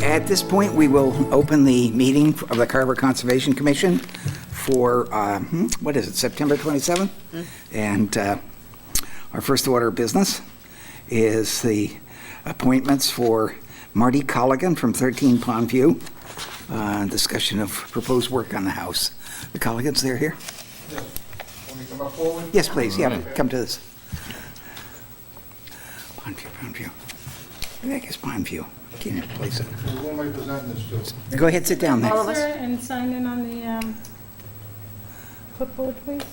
At this point, we will open the meeting of the Carver Conservation Commission for, what is it, September 27th? And our first order of business is the appointments for Marty Colligan from 13 Pondview, discussion of proposed work on the house. The Colligans, they're here? Yes. Want me to come up forward? Yes, please, yeah, come to this. Pondview. I think it's Pondview. Can't place it. Who am I presenting this to? Go ahead, sit down there. All of us. And sign in on the clipboard, please.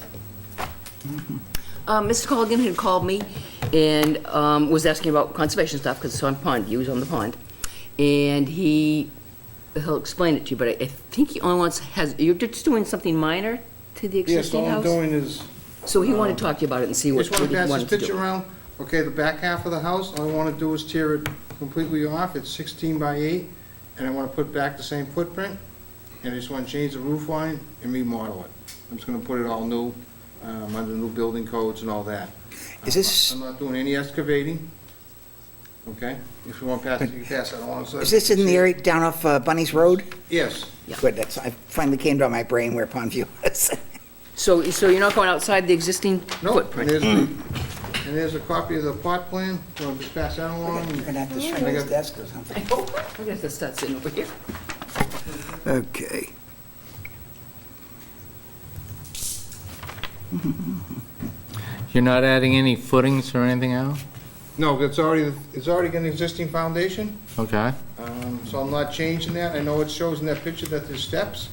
Mr. Colligan had called me and was asking about conservation stuff because it's on pond, he was on the pond. And he'll explain it to you, but I think he only you're just doing something minor to the Yes, existing all I'm house? doing is, So he wanted to talk to you about it and see what just want he to pass this wanted to picture do. around. Okay, the back half of the house, all I want to do is tear it completely off. It's 16 by 8, and I want to put back the same footprint. And I just want to change the roof line and remodel it. I'm just going to put it all new, under new building codes and all that. Is this- I'm not doing any excavating. Okay? If you want to pass it, you can pass that on. Is this in the area down off Bunny's Road? Yes. Yeah. Good, I finally came to my brain where Pondview is. So you're not going outside the existing No, footprint? and there's a copy of the plot plan. You want to just pass that along? You're gonna have to shrink his desk or something. I guess that starts sitting over here. Okay. You're not adding any footings or anything else? No, it's already got an existing foundation, Okay. so I'm not changing that. I know it shows in that picture that there's steps.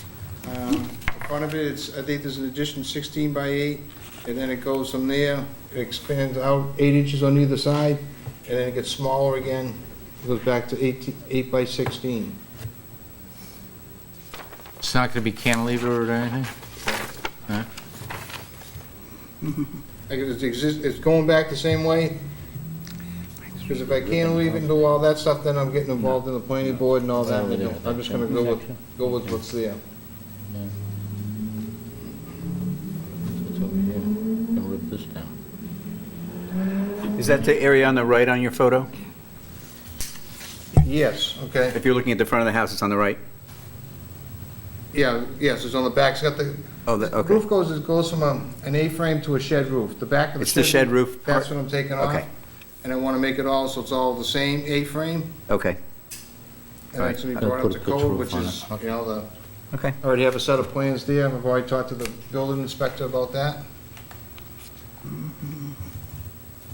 In front of it, I think there's an addition 16 by 8, and then it goes from there, it expands out 8 inches on either side, and then it gets smaller again, it goes back to 8 by 16. It's not going to be cantilevered or anything? Huh? Like it's going back the same way, because if I can't leave it and do all that stuff, then I'm getting involved in the planning board and all that, and I'm just gonna go with what's there. It's over here. Gonna rip this down. Is that the area on the right on your photo? Yes, okay. If you're looking at the front of the house, it's on the right? Yeah, yes, it's on the back, it's got the, Oh, the okay. roof goes from an A-frame to a shed roof. The back of the It's the shed roof That's part? what I'm taking off. Okay. And I wanna make it all, so it's all the same A-frame, Okay, and that's gonna be I'll brought up put to a pitch code, roof which on is, it. you know, the, okay. I already have a set of plans there, I've already talked to the building inspector about that.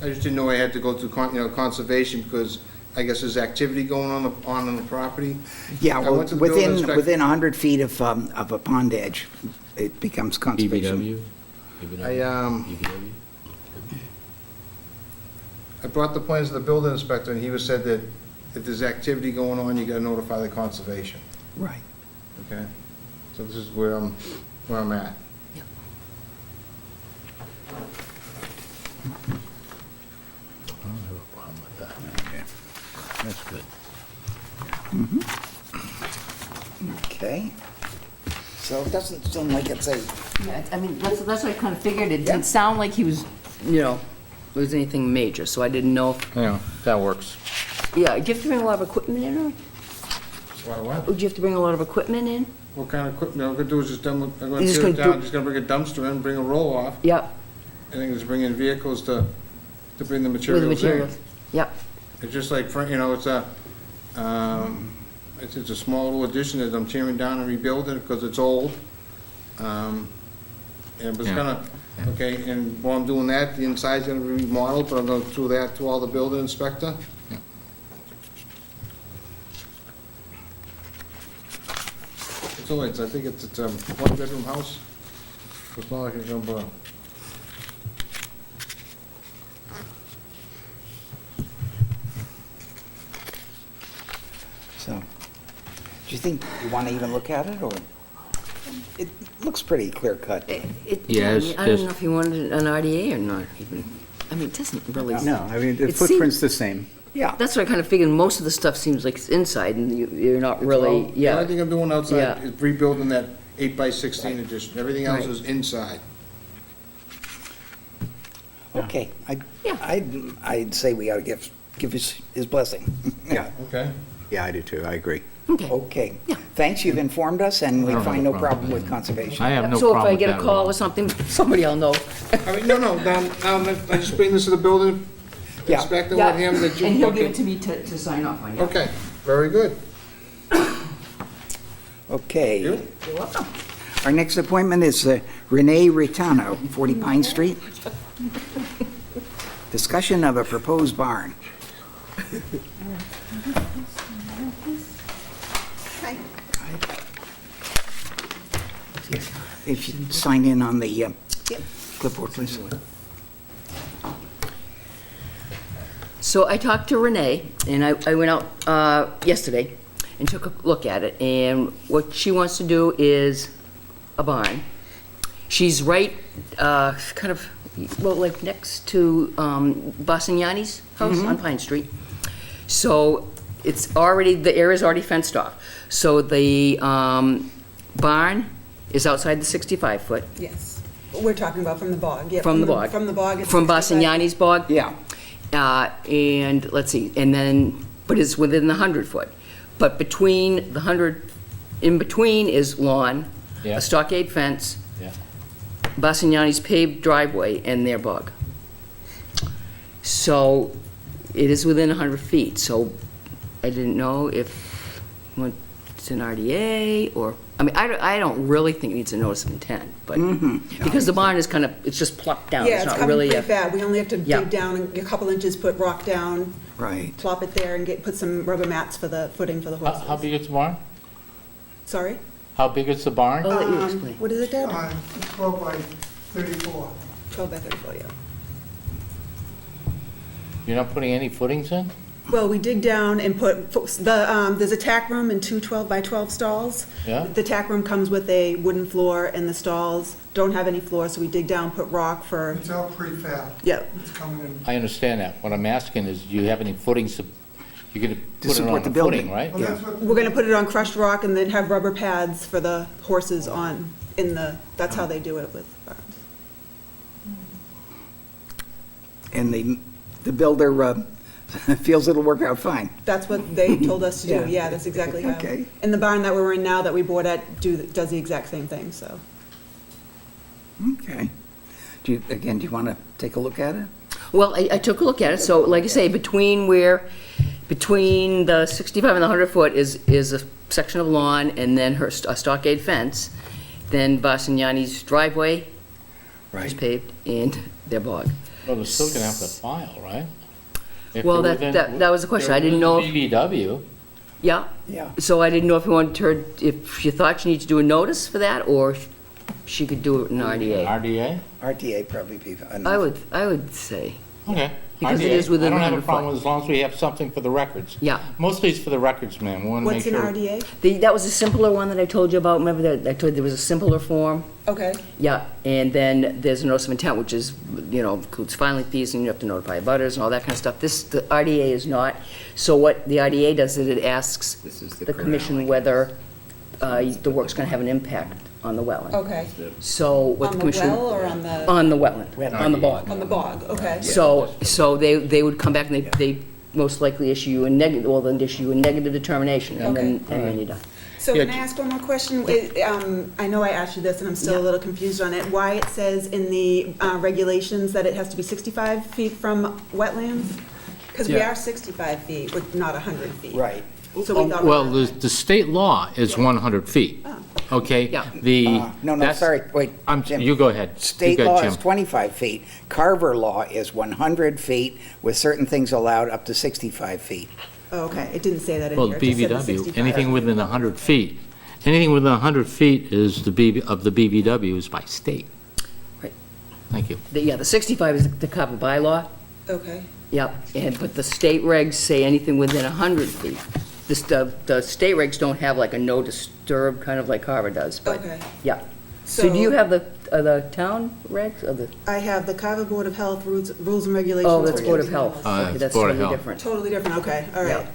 I just didn't know I had to go to conservation, because I guess there's activity going on the property. Yeah, I well, went to the building inspector. within 100 feet of a pond edge, it becomes conservation. BBW? I brought the plans to the building inspector, and he said that if there's activity going on, you gotta notify the conservation, Right. okay? So this is where I'm at. I don't have a problem with that. That's good. Okay. So it doesn't seem like it's a, Yeah, I mean, that's what I kind of figured. It didn't sound like he was, was anything major, so I didn't know. Yeah, that works. Yeah, do you have to bring a lot of equipment in, or What? would you have to bring a lot of equipment in? What kind of equipment, I'm gonna do is just I'm gonna You're just tear it gonna down, just gonna bring a dumpster in, bring a roll off, Yep, and then just bring in vehicles to bring the with the materials in. materials. Yep, It's just like, it's a small little addition that I'm tearing down and rebuilding because it's old. And it was Yeah. gonna, okay, and while I'm doing that, the inside's gonna be remodeled, but I'm gonna do that to all the building inspector. Yeah. It's only, I think it's a one-bedroom house. It's not like it's gonna, so, do you think you want to even look at it, or? It looks pretty clear cut. Yeah, Yeah, I it's mean, I don't just- know if you wanted an RDA or not, even. I mean, it doesn't really. No, I mean, the It footprint's the same. Yeah. That's what I kind of figured. Most of the stuff seems like it's inside, and you're not The really, only yeah. thing I'm doing outside Yeah. is rebuilding that 8x16 addition. Everything else Right. is inside. Okay, Yeah. I'd say we ought to give his blessing. Yeah. Okay. Yeah, I do too, I agree. Okay. Okay. Yeah. Thanks, you've informed us, and we I don't have find a no problem problem with with that. conservation. I have no So if problem I with get that a at call all. or something, somebody will know. I mean, no, I just bring this to the building Yeah. inspector with him that you. And he'll give okay. it to me to sign off on, yeah. Okay, very good. Okay. You? You're welcome. Our next appointment is Renee Ritano, 40 Pine Street. Discussion of a proposed barn. If you sign in on the clipboard, please. So I talked to Renee, and I went out yesterday and took a look at it, and what she wants to do is a barn. She's right, kind of, well, like next to Bassignani's house on Pine Street. So it's already, the area's already fenced off. So the barn is outside the 65-foot, Yes. We're talking about from the bog, yeah. from the bog. From the bog. it's From 65. Bassignani's bog? Yeah. And let's see, and then, but it's within the 100-foot. But between the 100, in between is lawn, Yeah. a stockade fence, Yeah. Bassignani's paved driveway, and their bog. So it is within 100 feet, so I didn't know if it's an RDA or, I mean, I don't really think it needs a notice of intent, but, because the barn is kind of, it's just plopped down. Yeah, it's not coming really pretty a. bad. We only have to Yeah. dig down a couple inches, put rock down, Right. plop it there, and put some rubber mats for the footing for the How horses. big is the barn? Sorry? How big is the barn? I'll let you explain. What is it, Dad? 12 by 34. 12 by 34, yeah. You're not putting any footings in? Well, we dig down and put, there's a tack room and two 12 by 12 stalls. Yeah. The tack room comes with a wooden floor, and the stalls don't have any floor, so we dig down, put rock for, It's all prefab. yeah. It's coming in. I understand that. What I'm asking is, do you have any footings to, you're gonna put it support on the the footing, building. right? Well, that's what. We're gonna put it on crushed rock and then have rubber pads for the horses on, that's how they do it with barns. And the builder feels it'll work out fine. That's what they told us to do, Yeah. yeah, that's exactly how. Okay. And the barn that we're in now that we bought at does the exact same thing, so. Okay. Do you want to take a look at it? Well, I took a look at it, so like I say, between the 65 and the 100-foot is a section of lawn, and then a stockade fence, then Bassignani's driveway is paved, and their bog. Well, they're still gonna have to file, right? If Well, they're that was the question, I didn't know, if- BBW, yeah, Yeah. so I didn't know if you wanted her, if you thought she needed to do a notice for that, or she could do it in RDA. RDA? RTA probably be enough. I would say, Okay. Because it RDA. is within I don't have a 100 problem foot. as long as we have something for the records. yeah. Mostly it's for the records, man. We wanna make What's an sure. RDA? That was a simpler one that I told you about, remember that I told you there was a simpler form? Okay, Yeah, and then there's a notice of intent, which is, includes filing fees, and you have to notify butters and all that kind of stuff. The RDA is not. So what the RDA does is it asks This is the the commission whether the work's gonna have an impact on the wetland. okay. So what On the the commission. well or on the, On the wetland, on the bog. on the bog, okay. So they would come back and they most likely issue you a negative, well, then issue a negative determination, and then you're done. So Yeah, can I ask one more question? I know I asked you this, and I'm still a Yeah. little confused on it. Why it says in the regulations that it has to be 65 feet from wetlands? Because we Yeah. are 65 feet, but not 100 feet. Right. So we thought. Well, the state law is 100 feet, okay? Yeah. No, that's- sorry, wait. Jim. You go ahead. State You go, law Jim. is 25 feet. Carver law is 100 feet with certain things allowed up to 65 feet. Oh, okay, it didn't say that in Well, here. It just said the BBW, 65. anything within 100 feet, anything within 100 feet is the BBW is by state. Right. Thank you. Yeah, the 65 is the Carver bylaw. Okay, Yep, but the state regs say anything within 100 feet. The state regs don't have like a no disturb, kind of like Carver does, but, okay. yeah. So do you have the town regs, or the, I have the Carver Board of Health rules and regulations. oh, that's for Board of using Health. wells. Okay, it's that's Board of totally Health. different. Totally different, okay, all right,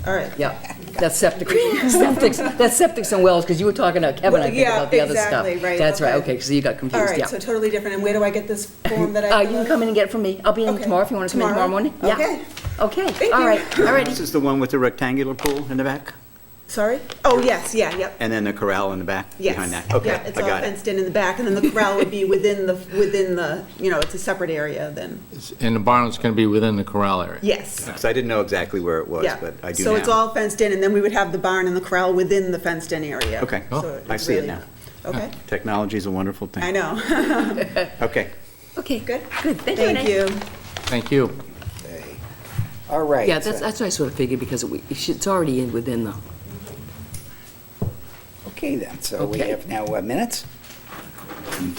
all right. Yeah, that's septics and wells, because you were talking to Kevin, I think, Yeah, about the other stuff. exactly, right, That's right, okay. okay, so you got All confused, right, yeah. so totally different. And where do I get this form that I? You can come in and get it from me. I'll be in Okay. tomorrow if you want to come in tomorrow morning. Yeah. Okay, Okay, all right, all righty. This is the one with the rectangular pool in the back? Sorry? Oh, yes, yeah, yep. And then the corral in the back Yes. behind that? Okay, Yeah, it's I all got it. fenced in the back, and then the corral would be within the, it's a separate area then. And the barn is going to be within the corral area? Yes. Because I didn't know exactly where it was, Yeah. but I do So it's now. all fenced in, and then we would have the barn and the corral within the fenced-in area. Okay, So I it's see it really- now. Okay, Technology is a wonderful thing. I know. Okay. Okay, Good. good, thank you. Thank Renee. you. Thank you. Okay. All right. Yeah, that's what I sort of figured, because it's already in within the, Okay, then, so we Okay. have now minutes. And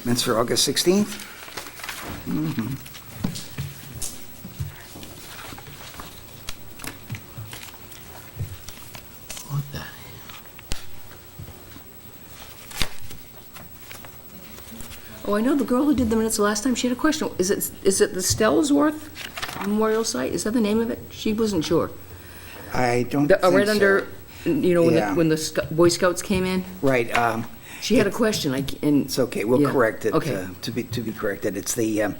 minutes for August 16th. What the? oh, I know the girl who did the minutes the last time, she had a question. Is it the Stellsworth Memorial Site? Is that the name of it? She wasn't sure. I don't think so. Right under, when Yeah. when the Boy Scouts came in? Right, She had a question, and. it's okay, we'll Yeah, correct it, okay. to be corrected. It's the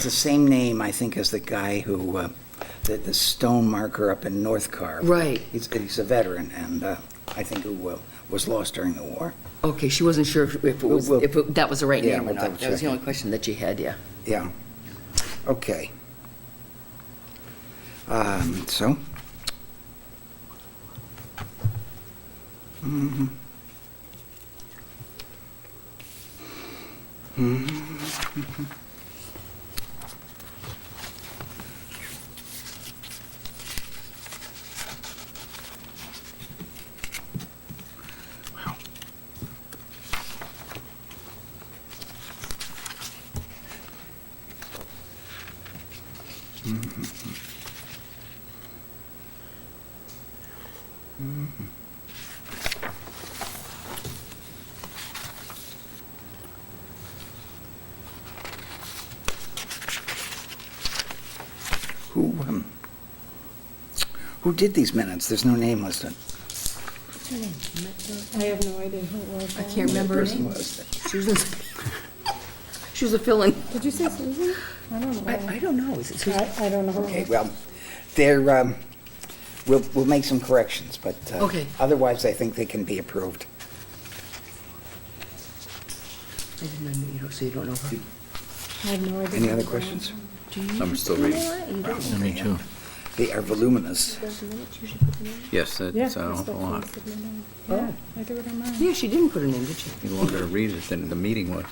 same name, I think, as the guy who, the stone marker up in North Carver. Right. He's a veteran, and I think who was lost during the war. Okay, she wasn't sure if it was, We'll- that was the right Yeah, name or we'll not. That was double-check the it. only question that she had, yeah. Yeah. Okay. So. Who did these minutes? There's no name listed. I have no idea who it was. I can't remember her Person name. was. Susan, she was a fill-in. Did you say Susan? I don't know. I don't know, is it Susan? I don't know who Okay, it was. well, there, we'll make some corrections, but Okay. otherwise, I think they can be approved. I didn't know, so you don't know her. I have no idea. Any who other it was. questions? I'm still reading. Yeah, me too. They are voluminous. Yes, Yeah, that's an that's awful what lot. Chris said, yeah, I do it on mine. Yeah, she didn't put her name, did she? Be longer to read it than the meeting was.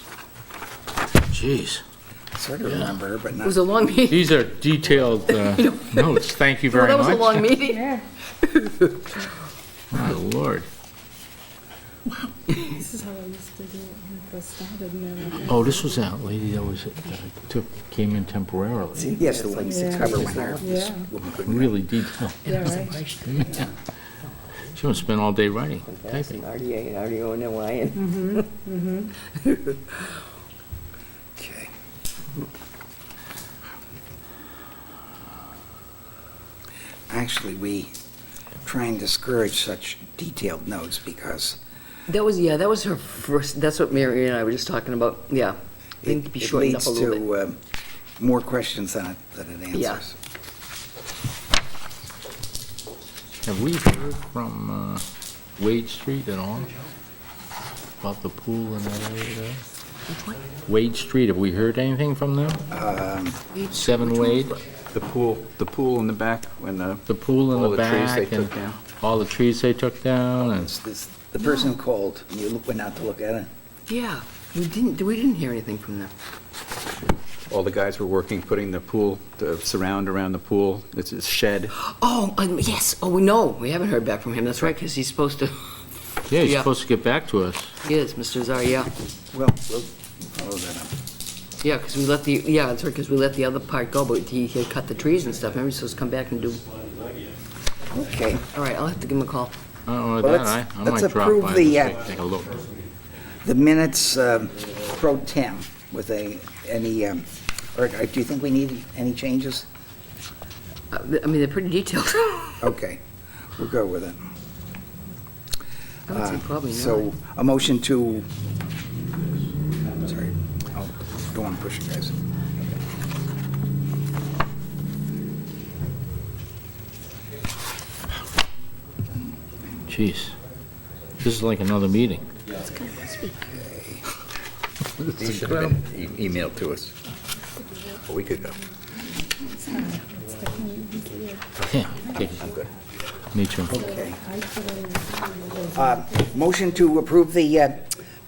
Jeez. Sort of remember, but It not. was a long meeting. These are detailed notes. Thank you Well, very that was a long much. meeting. Yeah, My lord. this is how I used to do it when I first started. And then Oh, this was that lady that was, came in temporarily. Yes, the one Yeah. cover went there. Yeah. Really detailed. Yeah, right. She must spend all day writing, typing. RDA, RDO, and Okay. Actually, we try and discourage such detailed notes because That was her first, that's what Mary and I were just talking about, yeah. They need to be it shortened up leads a little bit. to more questions than it Yeah. answers. Have we heard from Wade Street at all? About the pool in that area there? Which one? Wade Street, have we heard anything from them? 7 Wade? The pool in the back when The pool in all the the trees they back and took down. all the trees they took down and... The person who called, and you went out to look at it. Yeah, we didn't hear anything from them. All the guys were working, putting the pool, the surround around the pool. It's a shed. Oh, yes, oh, no, we haven't heard back from him, that's right, because he's supposed to, Yeah, he's Yeah. supposed to get back to us. he is, Mr. Zar, yeah. Well, we'll follow that up. Yeah, because we let that's right, because we let the other part go, but he had cut the trees and stuff, remember, he's supposed to come back and do, Okay. all right, I'll have to give him a call. I don't know Well, that, let's- I let's might drop approve by the, this week, take a look. The minutes pro tem with any, or do you think we need any changes? I mean, they're pretty detailed. Okay, we'll go with it. I would say probably not. So, a motion to, sorry, don't want to push you guys. jeez. This is like another meeting. These should have been emailed to us a week ago. Yeah, okay. I'm good. Me too. Okay. Motion to approve the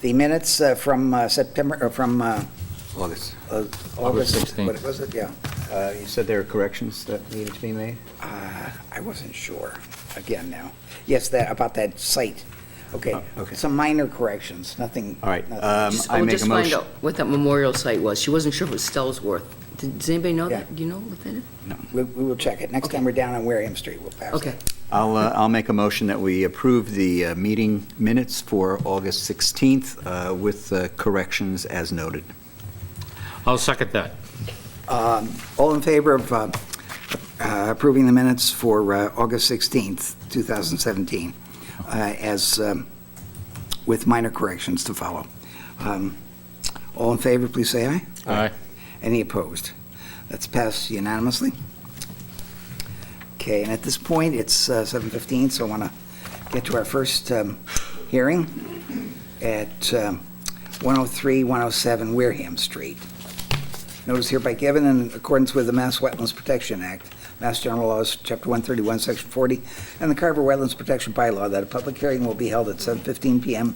minutes from September, or from August. August, 16th. what was it? Yeah. You said there are corrections that needed to be made? I wasn't sure, again now. Yes, about that site. Okay. Okay. Some minor corrections, nothing. All right. nothing. I I'll make a just find motion. out what that memorial site was. She wasn't sure if it was Stellsworth. Does anybody know Yeah. that? Do you know what that is? We will check it. Next time we're down on Wareham Street, we'll pass it. Okay. I'll make a motion that we approve the meeting minutes for August 16th with the corrections as noted. I'll second that. All in favor of approving the minutes for August 16th, 2017, as with minor corrections to follow. All in favor, please say aye. Aye. Any opposed? That's passed unanimously. Okay, and at this point, it's 7:15, so I want to get to our first hearing at 103, 107 Wareham Street. Notice hereby given in accordance with the Mass Wetlands Protection Act, Mass General Laws, Chapter 131, Section 40, and the Carver Wetlands Protection Bylaw, that a public hearing will be held at 7:15 p.m.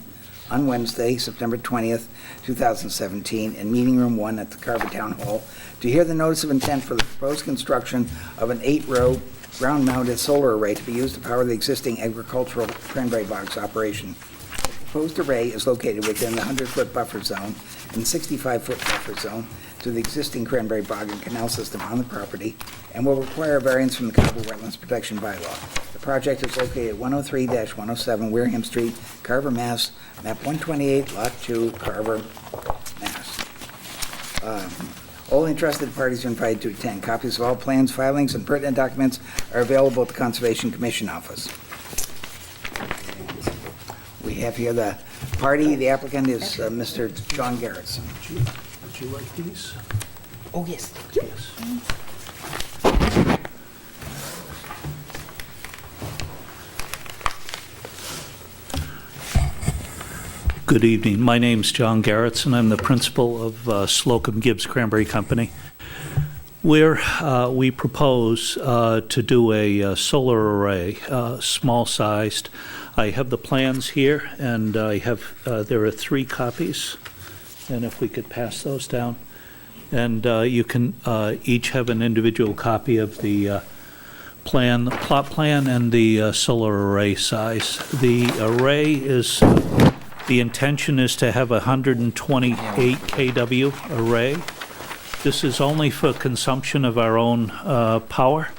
on Wednesday, September 20th, 2017, in Meeting Room 1 at the Carver Town Hall, to hear the notice of intent for the proposed construction of an 8-row ground-mounted solar array to be used to power the existing agricultural cranberry box operation. The proposed array is located within the 100-foot buffer zone and 65-foot buffer zone to the existing cranberry bog and canal system on the property, and will require a variance from the Carver Wetlands Protection Bylaw. The project is located at 103-107 Wareham Street, Carver, Mass., map 128, lot 2, Carver, Mass. All interested parties are invited to attend. Copies of all plans, filings, and pertinent documents are available at the Conservation Commission office. We have here the party. The applicant is Mr. John Garrettson. Would you like these? Oh, yes. Yes. Good evening. My name's John Garrettson. I'm the principal of Slocum Gibbs Cranberry Company. We propose to do a solar array, small-sized. I have the plans here, and I have there are 3 copies. And if we could pass those down. And you can each have an individual copy of the plan, the plot plan, and the solar array size. The array is, the intention is to have a 128 kW array. This is only for consumption of our own power.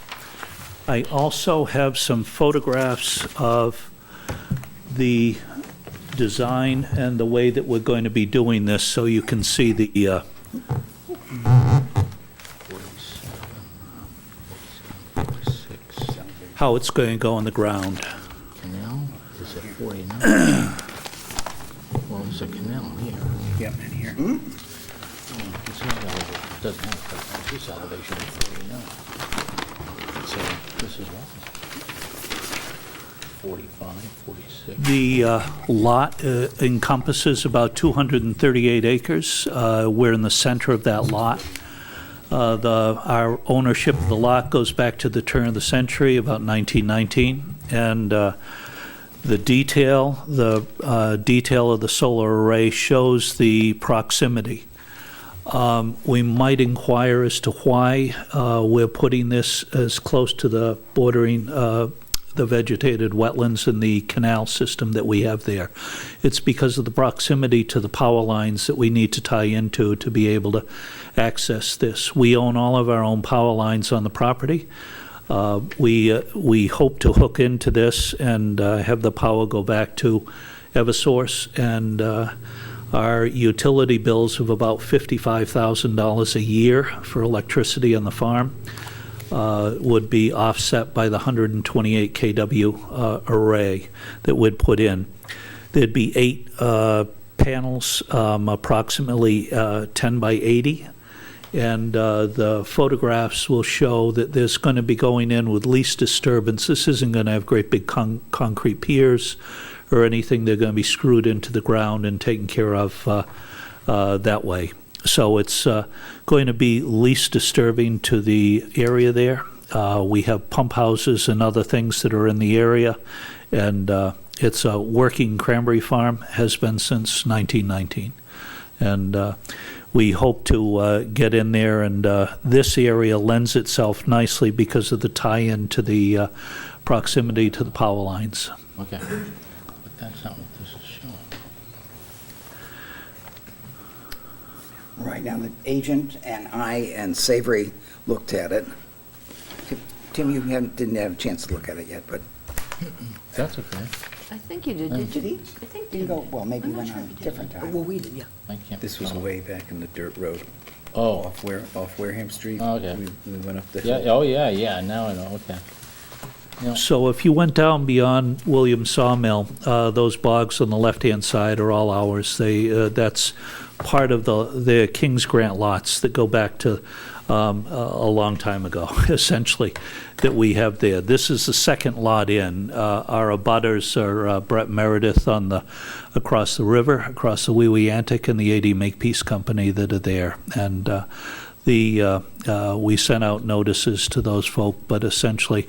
I also have some photographs of the design and the way that we're going to be doing this, so you can see the how it's going to go on the ground. Canal is at 49. Well, there's a canal here. Yep, and here. This doesn't have this elevation at 49. So this is what? 45, 46. The lot encompasses about 238 acres. We're in the center of that lot. Our ownership of the lot goes back to the turn of the century, about 1919, and the detail of the solar array shows the proximity. We might inquire as to why we're putting this as close to the bordering the vegetated wetlands and the canal system that we have there. It's because of the proximity to the power lines that we need to tie into to be able to access this. We own all of our own power lines on the property. We hope to hook into this and have the power go back to Eversource, and our utility bills of about $55,000 a year for electricity on the farm would be offset by the 128 kW array that we'd put in. There'd be 8 panels, approximately 10 by 80, And the photographs will show that there's going to be going in with least disturbance. This isn't going to have great big concrete piers or anything. They're going to be screwed into the ground and taken care of that way. So it's going to be least disturbing to the area there. We have pump houses and other things that are in the area, and it's a working cranberry farm, has been since 1919. And we hope to get in there, and this area lends itself nicely because of the tie-in to the proximity to the power lines. Okay. But that's not what this is showing. Right, now the agent and I and Savory looked at it. Tim, you didn't have a chance to look at it yet, but. That's okay. I think you did, did you? Did he? I think Didn't you go, did. well, maybe I'm he not went sure on if a you did. different time. Well, we did, yeah. I can't. This was tell. way back in the dirt road. Oh. Off Wareham Street. Oh, okay. We went up the Yeah, hill. oh, yeah, now I know, okay. Yeah. So if you went down beyond Williams Sawmill, those bogs on the left-hand side are all ours. That's part of the King's Grant lots that go back to a long time ago, essentially, that we have there. This is the second lot in. Our abutters are Brett Meredith across the river, across the Weweantic, and the AD Makepeace Company that are there. And we sent out notices to those folk, but essentially,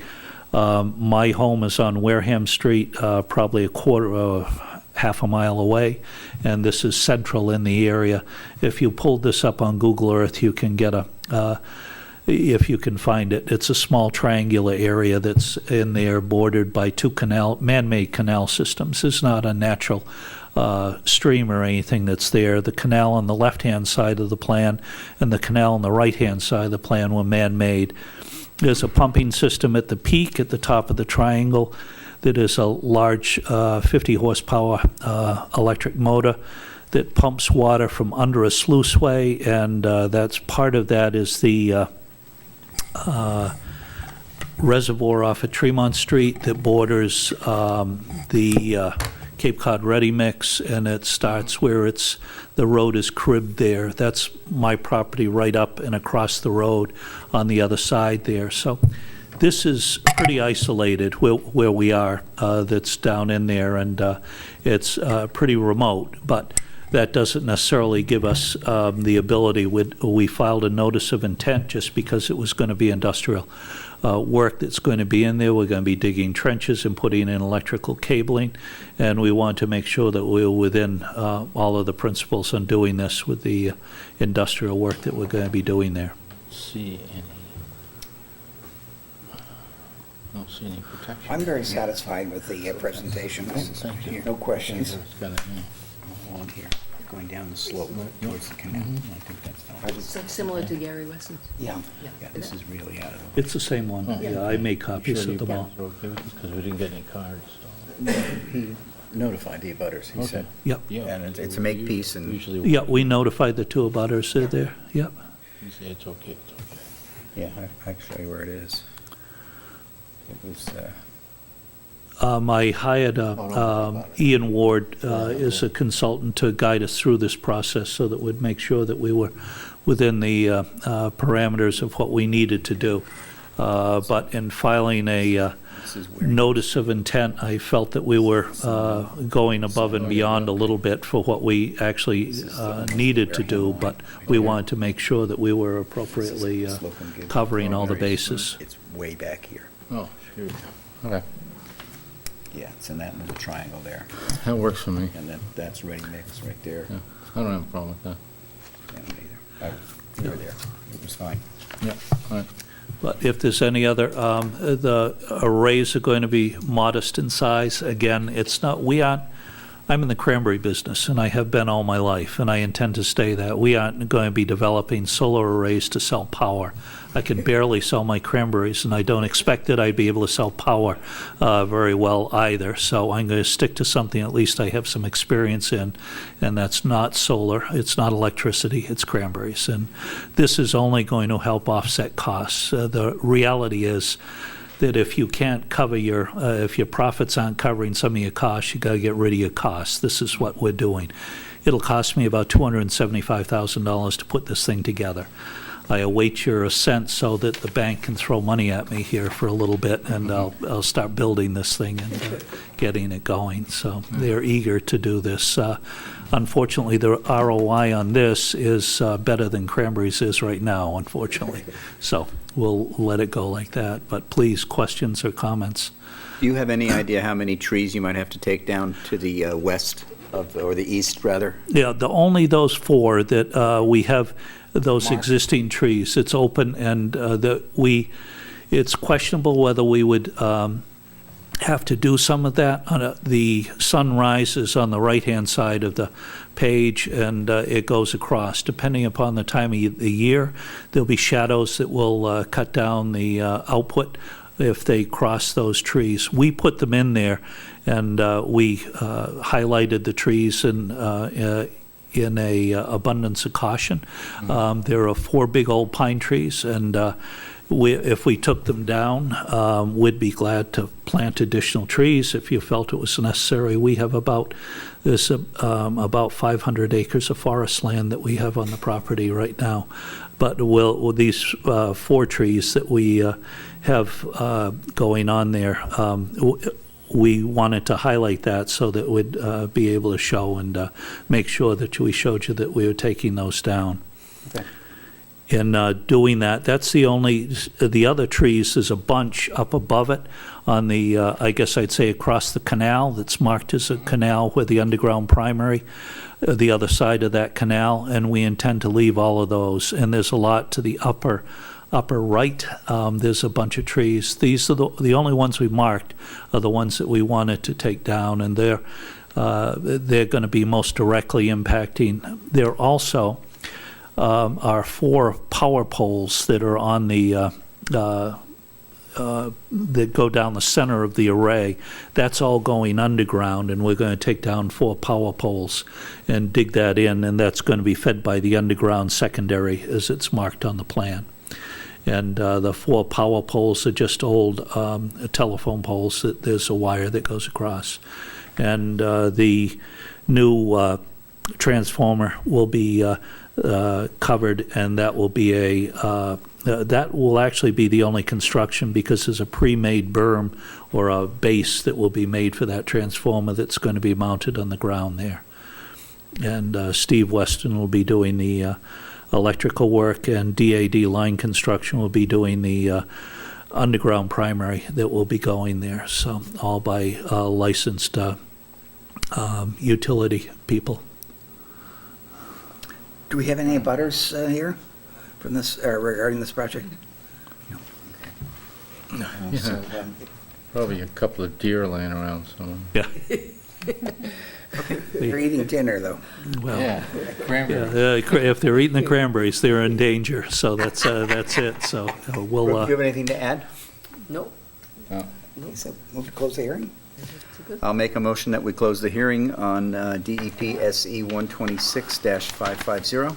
my home is on Wareham Street, probably half a mile away, and this is central in the area. If you pulled this up on Google Earth, you can get if you can find it. It's a small triangular area that's in there, bordered by two man-made canal systems. It's not a natural stream or anything that's there. The canal on the left-hand side of the plan and the canal on the right-hand side of the plan were man-made. There's a pumping system at the peak at the top of the triangle that is a large 50 horsepower electric motor that pumps water from under a sluiceway, and that's part of that is the reservoir off at Tremont Street that borders the Cape Cod Ready Mix, and it starts where the road is cribbed there. That's my property right up and across the road on the other side there. So this is pretty isolated where we are, that's down in there, and it's pretty remote, but that doesn't necessarily give us the ability. We filed a notice of intent just because it was going to be industrial work that's going to be in there. We're going to be digging trenches and putting in electrical cabling, and we want to make sure that we're within all of the principles on doing this with the industrial work that we're going to be doing there. I don't see any protection. I'm very satisfied with the presentation. Thank you. No questions. It's got it, yeah. Along here, going down the slope towards the canal. I think that's the It's like similar to Gary Weston's. Yeah. Yeah, this is really out of the It's the same one. Oh. Yeah, I made copies Sure of them all. you guys are okay with this, because we didn't get any cards, so. way. He notified the abutters, he Okay. said. Yep. Yeah. And it's a make peace and- Usually. Yeah, we notified the two abutters that are there. Yep. You say it's okay, it's okay. Yeah, I can show you where it is. It was, I hired Ian Ward as a consultant to guide us through this process so that we'd make sure that we were within the parameters of what we needed to do. But in filing a this is where. notice of intent, I felt that we were going above and beyond a little bit for what we actually needed to do, but we wanted to make sure that we were appropriately covering all the bases. It's way back here. Oh, shoot. Okay, Yeah, it's in that little triangle there. that works for me. And that's ready mix right there. Yeah, I don't have a problem with that. I don't either. We were there. It was fine. Yeah, all right. But if there's any other, the arrays are going to be modest in size. Again, I'm in the cranberry business, and I have been all my life, and I intend to stay that. We aren't going to be developing solar arrays to sell power. I can barely sell my cranberries, and I don't expect that I'd be able to sell power very well either. So I'm going to stick to something at least I have some experience in, and that's not solar, it's not electricity, it's cranberries. And this is only going to help offset costs. The reality is, that if you can't cover if your profits aren't covering some of your costs, you got to get rid of your costs. This is what we're doing. It'll cost me about $275,000 to put this thing together. I await your assent so that the bank can throw money at me here for a little bit, and I'll start building this thing and getting it going. So they're eager to do this. Unfortunately, the ROI on this is better than Cranberries is right now, unfortunately. So we'll let it go like that. But please, questions or comments? Do you have any idea how many trees you might have to take down to the west or the east, rather? Yeah, only those 4 that we have, those existing trees. It's open, and it's questionable whether we would have to do some of that. The sun rises on the right-hand side of the page, and it goes across. Depending upon the time of the year, there'll be shadows that will cut down the output if they cross those trees. We put them in there, and we highlighted the trees in a abundance of caution. There are 4 big old pine trees, and if we took them down, we'd be glad to plant additional trees if you felt it was necessary. We have about 500 acres of forest land that we have on the property right now. But these 4 trees that we have going on there, we wanted to highlight that so that we'd be able to show and make sure that we showed you that we were taking those down. Okay. In doing that, that's the other trees, there's a bunch up above it on the, I guess I'd say across the canal that's marked as a canal where the underground primary, the other side of that canal, and we intend to leave all of those. And there's a lot to the upper right. There's a bunch of trees. These are the only ones we marked are the ones that we wanted to take down, and they're going to be most directly impacting. There also are 4 power poles that are on the that go down the center of the array. That's all going underground, and we're going to take down 4 power poles and dig that in, and that's going to be fed by the underground secondary as it's marked on the plan. And the 4 power poles are just old telephone poles that there's a wire that goes across. And the new transformer will be covered, and that will be that will actually be the only construction, because there's a pre-made berm or a base that will be made for that transformer that's going to be mounted on the ground there. And Steve Weston will be doing the electrical work, and DAD Line Construction will be doing the underground primary that will be going there. So all by licensed utility people. Do we have any abutters here from this, regarding this project? No. So, Probably a couple of deer laying around somewhere. Yeah. they're eating dinner, though. Well, Yeah, cranberry. if they're eating the cranberries, they're in danger. So that's it. So Do we'll. you have anything to add? Nope. Okay, so move to close the hearing? I'll make a motion that we close the hearing on DEP SE 126-550.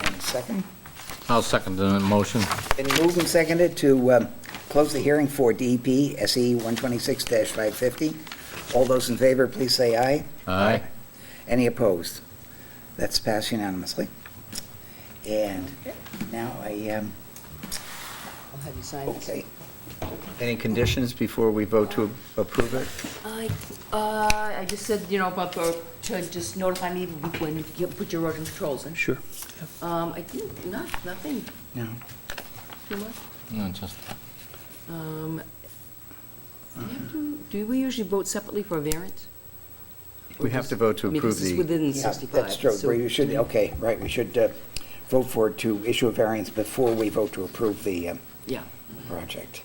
And a second? I'll second the motion. Been moved and seconded to close the hearing for DEP SE 126-550. All those in favor, please say aye. Aye. Any opposed? That's passed unanimously. And now I'll have you sign this. okay. Any conditions before we vote to approve it? I just said, about to just notify me when you put your erosion controls in. Sure. I think nothing No. too much. No, just, Do we usually vote separately for a variance? We have to vote to I mean, approve this is the, within Yeah, 65. that's true. so We should, okay, right, we should vote for it to issue a variance before we vote to approve the Yeah. project.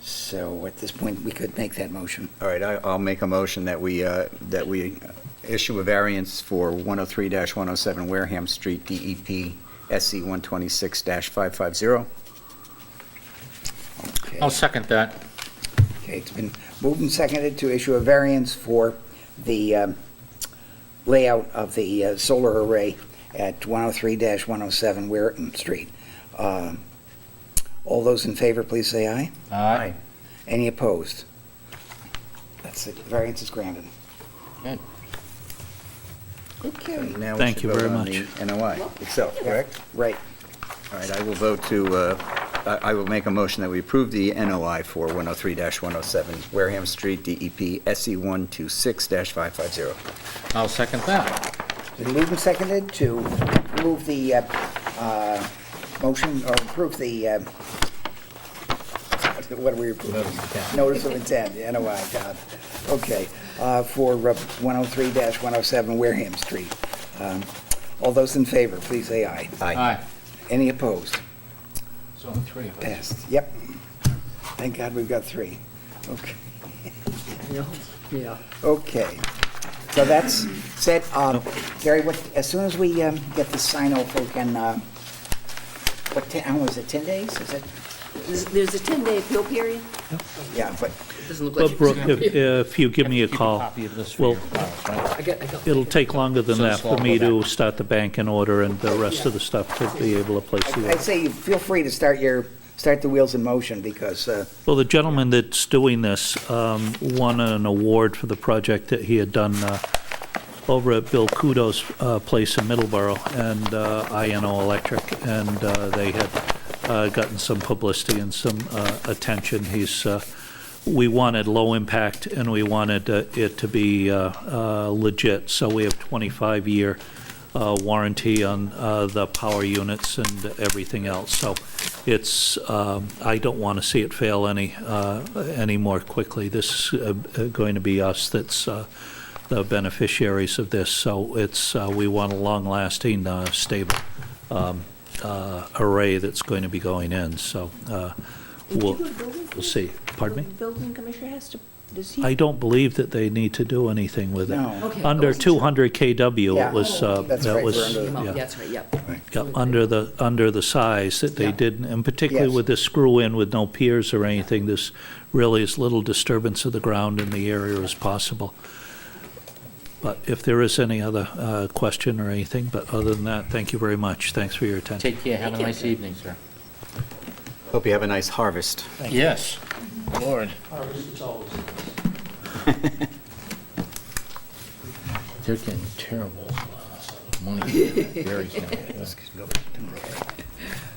So at this point, we could make that motion. all right, I'll make a motion that we issue a variance for 103-107 Wareham Street, DEP SE 126-550. Okay. I'll second that. Okay, it's been moved and seconded to issue a variance for the layout of the solar array at 103-107 Wareham Street. All those in favor, please say aye. Aye. Any opposed? That's it, the variance is granted. Good. Okay. Now we Thank should you vote very on much. the NOI itself, correct? Right. All right, I will vote to, I will make a motion that we approve the NOI for 103-107 Wareham Street, DEP SE 126-550. I'll second that. Been moved and seconded to approve the motion, or approve the, what are we approving? Notice of intent, the NOI, God. Okay, for 103-107 Wareham Street. All those in favor, please say aye. Aye. Any opposed? So 3 of us. Passed. Yep. Thank God we've got 3. Okay. Yeah. Okay. So that's set. Gary, as soon as we get the sign off, we can, how long was it, 10 days? Is it? There's a 10-day appeal period. Yeah, but It doesn't look Well, like. Brooke, if you give me a Keep call, copy of this for well, your files, right? I got. it'll take longer than So that this will for me all go to start the bank in order and the rest of the stuff to be able to place the I'd order. say you feel free to start the wheels in motion because, Well, the gentleman that's doing this won an award for the project that he had done over at Bill Kudo's place in Middleborough and INO Electric, and they had gotten some publicity and some attention. We wanted low impact and we wanted it to be legit, so we have 25-year warranty on the power units and everything else. So it's, I don't want to see it fail any more quickly. This is going to be us that's the beneficiaries of this. So it's, we want a long-lasting, stable array that's going to be going in. So we'll see. Pardon me? Building commissioner has to, does he? I don't believe that they need to do anything with it. no. Okay. Under 200 KW, Yeah. it was, That's that right, was, we're under the- Yeah, yeah. that's right, yep. Yeah, under the size that they Yeah. did, and particularly Yes. with this screw-in with no piers or anything, there's really as little disturbance of the ground in the area as possible. But if there is any other question or anything, but other than that, thank you very much. Thanks for your attention. Take care, have a nice evening, sir. Hope you have a nice harvest. Yes, Lord. They're getting terrible money. Gary's gonna-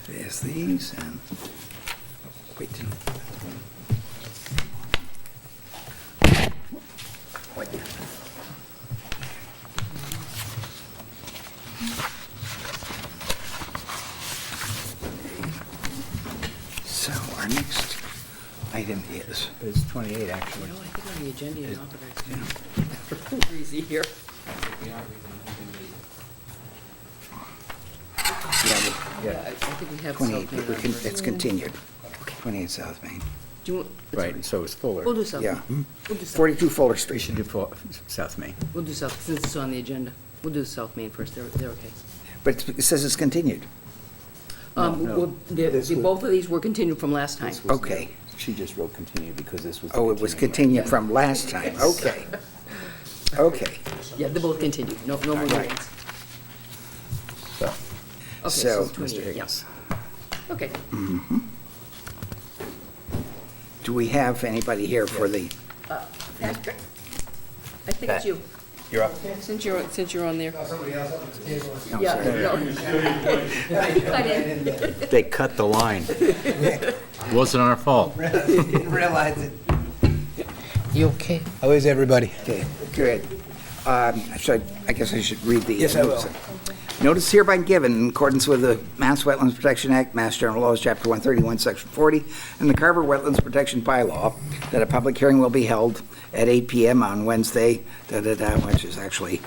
There's these and, wait till. Wait. So our next item is, It's 28, actually. No, I think on the agenda is authorized. We're easy here. Yeah, I think we have 28, South Main but on first. it's continued. 28 South Main. Do you want? Right, and so is Fuller. We'll do South. Yeah. Main. We'll do South. 42 Fuller We Street. should do South Main. We'll do South, since it's on the agenda. We'll do South Main first, they're okay. But it says it's continued. no. Well, both of these were continued from last time. Okay. She just wrote continue because this was. Oh, it was continued from last time. Okay. Okay. Yeah, they're both continued, no more hearings. So, Okay, So, so Mr. 28, yeah. Higgins. Okay. Do we have anybody here for the, Patrick, I think it's you. You're up. Since you're on there. no, Yeah, sorry. no. Cut in. They cut the line. Wasn't our fault. Didn't realize it. You okay? How is everybody? Okay, good. I guess I should read the. Yes, I will. Notice hereby given in accordance with the Mass Wetlands Protection Act, Mass General Laws, Chapter 131, Section 40, and the Carver Wetlands Protection Bylaw, that a public hearing will be held at 8 PM on Wednesday, which is actually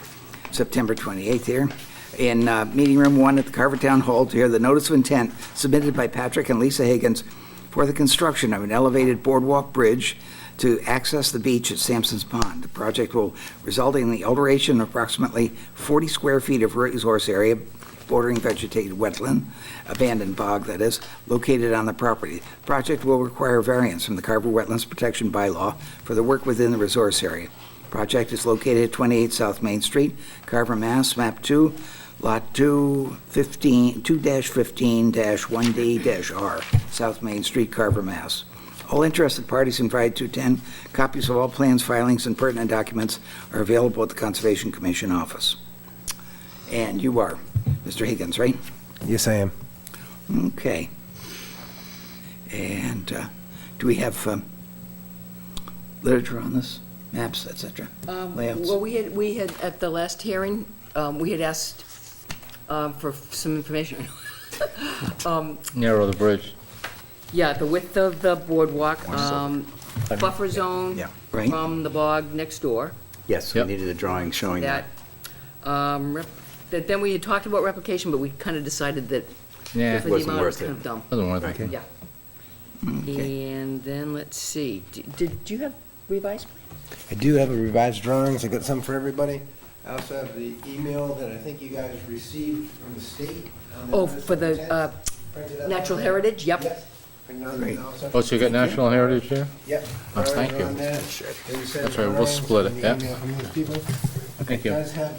September 28th here, in Meeting Room 1 at the Carver Town Hall to hear the notice of intent submitted by Patrick and Lisa Higgins for the construction of an elevated boardwalk bridge to access the beach at Sampson's Pond. The project will result in the alteration of approximately 40 square feet of resource area bordering vegetated wetland, abandoned bog that is, located on the property. The project will require variance from the Carver Wetlands Protection Bylaw for the work within the resource area. Project is located at 28 South Main Street, Carver, Mass., map 2, Lot 2-15-1D-R, South Main Street, Carver, Mass. All interested parties invited to attend. Copies of all plans, filings, and pertinent documents are available at the Conservation Commission office. And you are Mr. Higgins, right? Yes, I am. Okay. And do we have literature on this? Maps, et cetera? Layouts? Well, we had, at the last hearing, we had asked for some information. Narrow the bridge. Yeah, the width of the boardwalk, buffer zone Yeah. Right. from the bog next door. Yes, we Yep. needed a drawing showing that. Then we had talked about replication, but we kind of decided that Yeah, for the wasn't amount, it was worth kind it. of dumb. doesn't worth it. Yeah. And then, let's see, did you have revised? I do have a revised drawings. I got some for everybody. I also have the email that I think you guys received from the state. on the Oh, for the printed out. natural heritage? Yep. Yes. Printed on the- Great. also- Oh, so you got National Heritage here? Yep. Oh, thank Drawings are you. on there. They said That's right, we'll drawings split it, and the yeah. email from these people. Thank It you. does have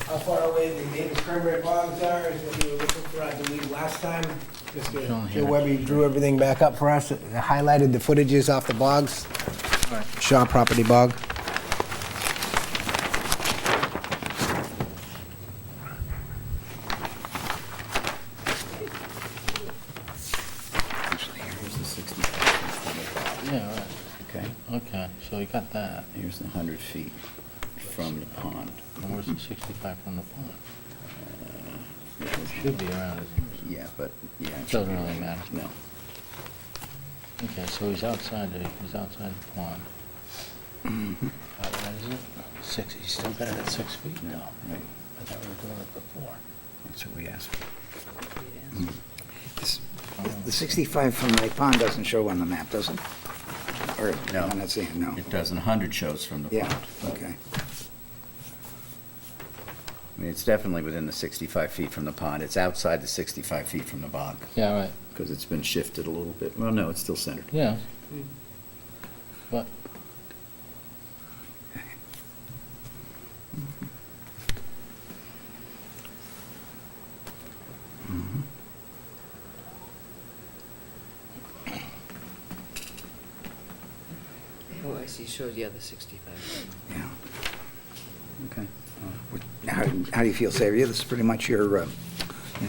how far away the native cranberry bogs are, is what we were looking for, I believe, last time. Mr. John Joe Harris. Webby drew everything back up for us, it highlighted the footages off the bogs. Right. Shaw property bog. Actually, here's the 65 Yeah, right. Okay, Okay, so you got that. here's the 100 feet from the pond. And where's the 65 from the pond? It should be around, it Yeah, but, yeah. it doesn't should be really right. matter. No. Okay, so he's outside the pond. What is it? Six, he's still got it at 6 feet? No, right. I thought we were doing it before. That's what we asked for. The 65 from my pond doesn't show on the map, does it? Or, No. I'm not seeing, no. It doesn't, 100 shows from the Yeah, pond. okay. I mean, it's definitely within the 65 feet from the pond. It's outside the 65 feet from the bog, Yeah, right, because it's been shifted a little bit. Well, no, it's still centered. yeah. But, Oh, I see, shows, yeah, the 65. Yeah. Okay. How do you feel, Xavier? This is pretty much your, you know,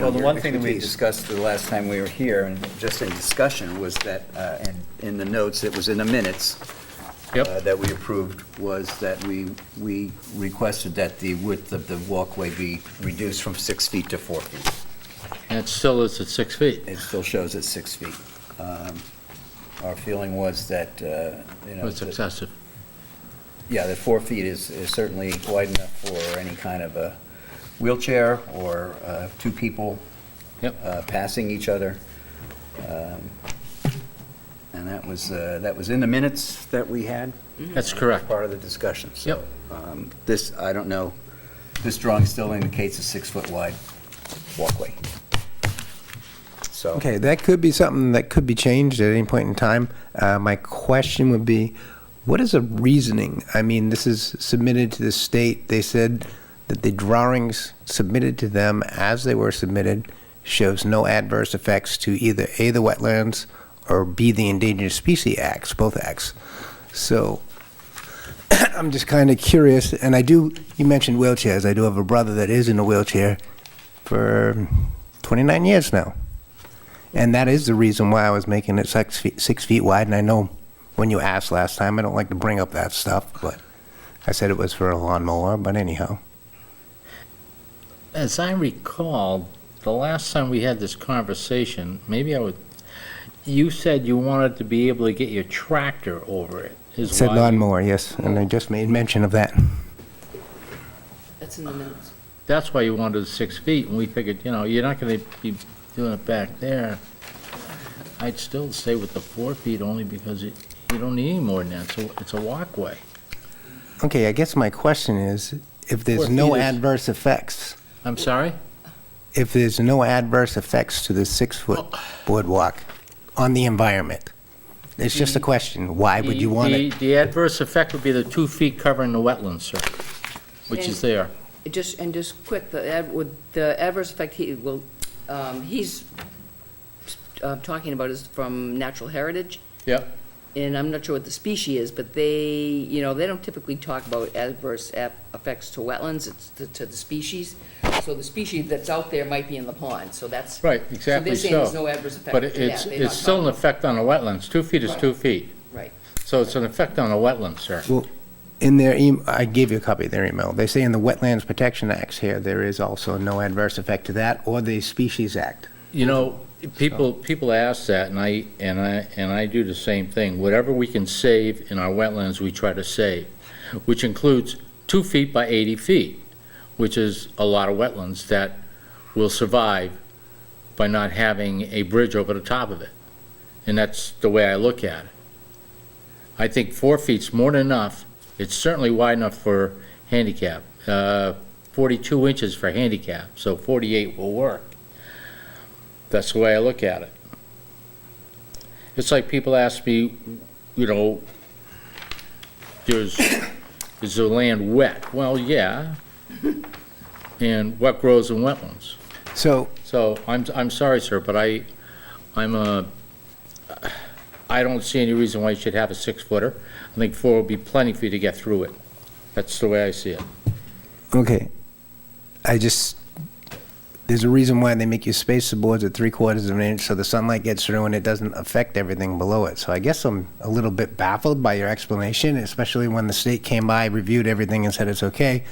Well, the your one thing that we expertise. discussed the last time we were here, and just in discussion, was that, and in the notes, it was in the minutes, Yep. that we approved, was that we requested that the width of the walkway be reduced from 6 feet to 4 feet. and it still is at 6 feet. It still shows at 6 feet. Our feeling was that, you know. It's that- excessive. Yeah, the 4 feet is certainly wide enough for any kind of a wheelchair or two people Yep. passing each other. And that was in the minutes that we had. That's correct. Part of the discussion. So, Yep. This, I don't know, this drawing still indicates a 6-foot wide walkway. So. Okay, that could be something that could be changed at any point in time. My question would be, what is the reasoning? I mean, this is submitted to the state. They said that the drawings submitted to them as they were submitted shows no adverse effects to either A, the wetlands, or B, the Endangered Species Acts, both acts. So I'm just kind of curious, and you mentioned wheelchairs. I do have a brother that is in a wheelchair for 29 years now. And that is the reason why I was making it 6 feet wide. And I know when you asked last time, I don't like to bring up that stuff, but I said it was for a lawnmower, but anyhow. As I recall, the last time we had this conversation, you said you wanted to be able to get your tractor over it. Is Said why- lawnmower, yes, and I just made mention of that. That's in the minutes. That's why you wanted 6 feet, and we figured, you're not gonna be doing it back there. I'd still stay with the 4 feet only because you don't need any more than that, so it's a walkway. Okay, I guess my question is, if 4 there's no feet is- adverse effects, I'm sorry? if there's no adverse effects to the 6-foot boardwalk on the environment, it's just a question, why would you want it? The adverse effect would be the 2 feet covering the wetlands, sir, which is there. Just quick, with the adverse effect, he's talking about is from natural heritage, Yep. and I'm not sure what the species is, but they don't typically talk about adverse effects to wetlands, it's to the species. So the species that's out there might be in the pond, so that's. Right, exactly So they're saying there's no adverse effect But to that. it's, They're not it's still an talking- effect on the wetlands. 2 feet is Right. 2 feet. Right. So it's an effect on the wetlands, sir. Well, in their I gave you a copy of their email. They say in the Wetlands Protection Acts here, there is also no adverse effect to that or the Species Act. You know, people ask that, and I do the same thing. Whatever we can save in our wetlands, we try to save, which includes 2 feet by 80 feet, which is a lot of wetlands that will survive by not having a bridge over the top of it. And that's the way I look at it. I think 4 feet's more than enough. It's certainly wide enough for handicap. 42 inches for handicap, so 48 will work. That's the way I look at it. It's like people ask me, is the land wet? Well, yeah. And what grows in wetlands? So, So I'm sorry, sir, but I don't see any reason why you should have a 6-footer. I think 4 will be plenty for you to get through it. That's the way I see it. okay, there's a reason why they make you space the boards at 3/4 of an inch so the sunlight gets through and it doesn't affect everything below it. So I guess I'm a little bit baffled by your explanation, especially when the state came by, reviewed everything and said it's okay.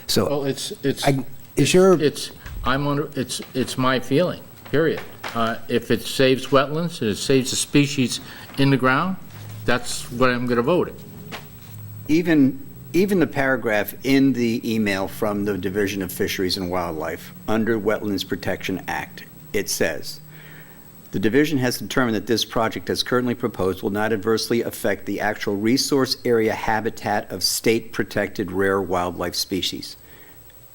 So, Well, it's my feeling, period. If it saves wetlands and it saves the species in the ground, that's what I'm gonna vote it. Even the paragraph in the email from the Division of Fisheries and Wildlife, under Wetlands Protection Act, it says, "The division has determined that this project as currently proposed will not adversely affect the actual resource area habitat of state-protected rare wildlife species."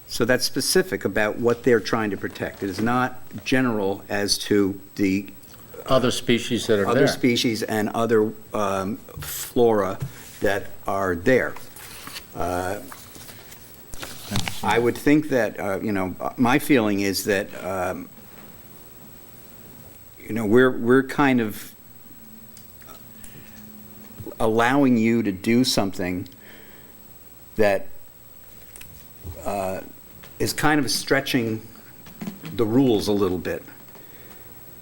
So that's specific about what they're trying to protect. It is not general as to the Other species that are other there. species and other flora that are there. I would think that, my feeling is that, we're kind of allowing you to do something that is kind of stretching the rules a little bit.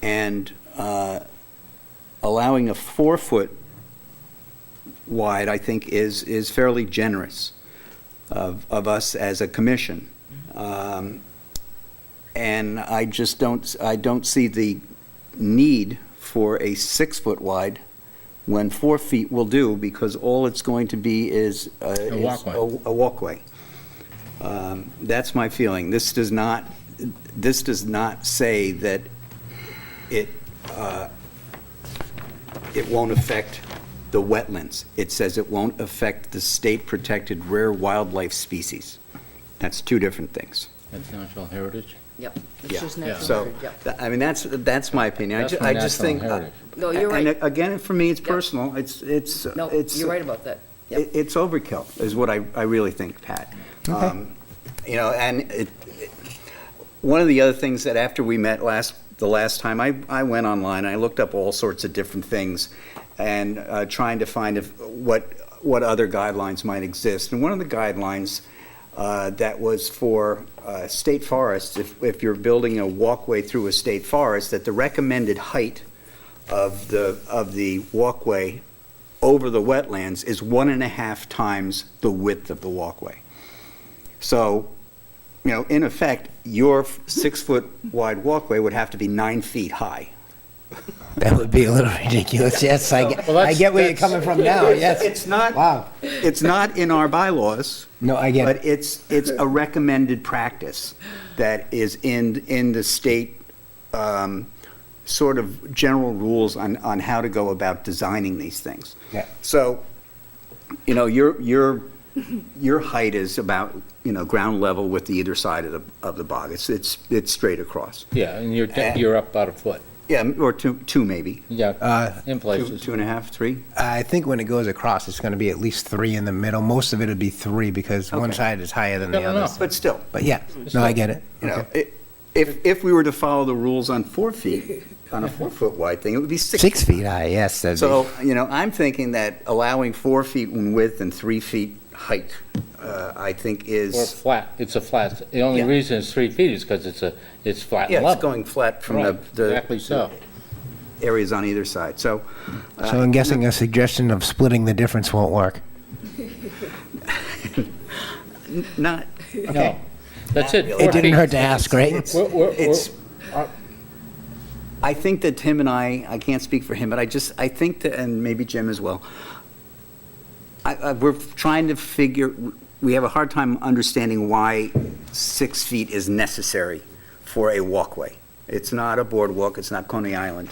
And allowing a 4-foot wide, I think, is fairly generous of us as a commission. And I just don't see the need for a 6-foot wide when 4 feet will do, because all it's going to be is A walkway. a walkway. That's my feeling. This does not say that it won't affect the wetlands. It says it won't affect the state-protected rare wildlife species. That's 2 different things. That's natural heritage. Yep. It's Yeah. just natural So, heritage, yep. that's my opinion. That's from I just natural think. heritage. No, you're right. And again, for me, it's Yep. personal. It's. No, you're right about that. Yep. It's overkill, is what I really think, Pat. And one of the other things that after we met the last time, I went online, I looked up all sorts of different things and trying to find what other guidelines might exist. And one of the guidelines that was for state forests, if you're building a walkway through a state forest, that the recommended height of the walkway over the wetlands is 1.5 times the width of the walkway. So, in effect, your 6-foot wide walkway would have to be 9 feet high. that would be a little ridiculous. Yes, I get where you're coming from now, yes. It's not. Wow. It's not in our bylaws. No, I get it. But it's a recommended practice that is in the state sort of general rules on how to go about designing these things. Yeah. So, your height is about, ground level with either side of the bog. It's straight across. Yeah, and you're up about a foot. Yeah, or two maybe. Yeah, in Two, places. 2.5, 3? I think when it goes across, it's going to be at least 3 in the middle. Most of it would be 3 because one Okay. side is higher than the Fair other. enough. But still, But yeah, no, I get it. you know, Okay. if we were to follow the rules on 4 feet, on a 4-foot wide thing, it would be 6. 6 feet high, yes. That'd be- So, you know, I'm thinking that allowing 4 feet in width and 3 feet height, I think Or is, flat, it's a flat, the only Yeah. reason it's 3 feet is because it's flat yeah, and it's level. going flat from Right, the exactly so. areas on either side, so. So I'm guessing a suggestion of splitting the difference won't work. Not, No, that's it. It 4 It didn't feet. hurt to ask, right? it's, I think that Tim and I can't speak for him, but I think that, and maybe Jim as well, we're trying to figure, we have a hard time understanding why 6 feet is necessary for a walkway. It's not a boardwalk, it's not Coney Island.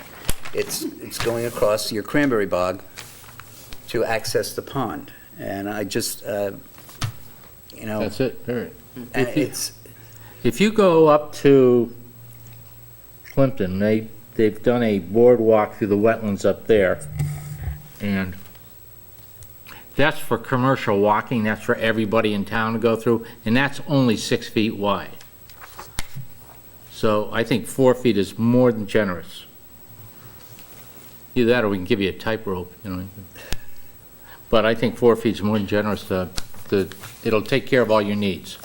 It's going across your cranberry bog to access the pond. And I just, you know, That's it, period. and it's, If you go up to Plimpton, they've done a boardwalk through the wetlands up there, and that's for commercial walking, that's for everybody in town to go through, and that's only 6 feet wide. So I think 4 feet is more than generous. Either that or we can give you a tight rope, you know. But I think 4 feet is more than generous it'll take care of all your needs.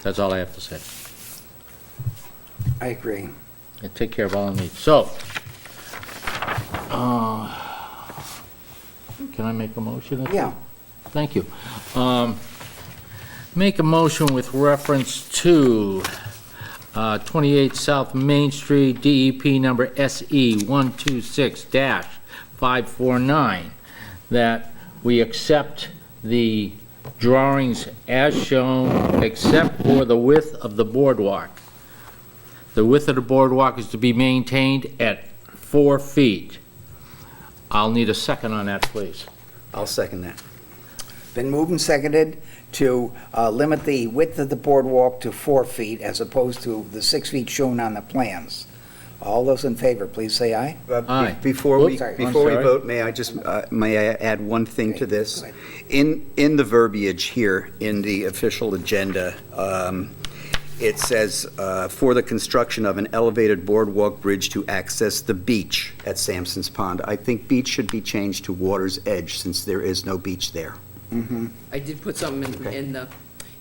That's all I have to say. I agree. It'll take care of all our needs. So, can I make a motion? Yeah. Thank you. Make a motion with reference to 28 South Main Street, DEP number SE 126-549, that we accept the drawings as shown, except for the width of the boardwalk. The width of the boardwalk is to be maintained at 4 feet. I'll need a second on that, please. I'll second that. Been moved and seconded to limit the width of the boardwalk to 4 feet as opposed to the 6 feet shown on the plans. All those in favor, please say aye. Aye. Before we, Oops, sorry. before we I'm sorry. vote, may I just, may I add one thing to this? Go ahead. In the verbiage here, in the official agenda, it says, for the construction of an elevated boardwalk bridge to access the beach at Sampson's Pond. I think beach should be changed to water's edge, since there is no beach there. I did put something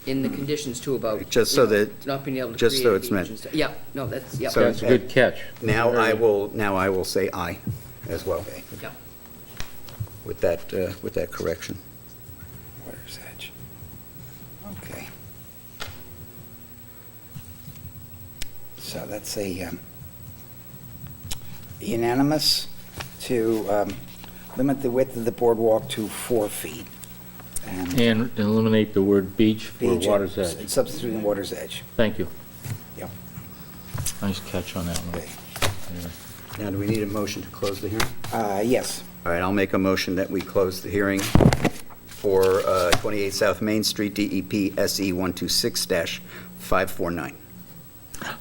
in the conditions too about. Just so that- Not being able to just create so a it's beach meant. and stuff. Yeah, no, that's, yeah. So- That's a good catch. Now I will say aye as well, Yeah. with that correction. Water's edge. Okay. So that's a unanimous to limit the width of the boardwalk to 4 feet. And eliminate the word beach for Beach water's and edge. substituting water's edge. Thank you. Yep. Nice catch on that one. Okay. Now, do we need a motion to close the hearing? Yes. All right, I'll make a motion that we close the hearing for 28 South Main Street, DEP SE 126-549.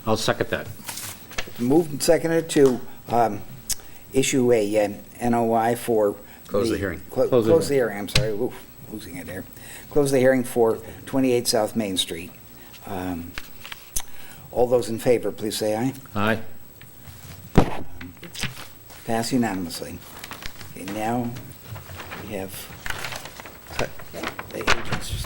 I'll second that. Moved and seconded to issue a NOI for. Close the hearing. Close the hearing, I'm sorry, oof, losing it there. Close the hearing for 28 South Main Street. All those in favor, please say aye. Aye. Pass unanimously. Okay, now we have the agents.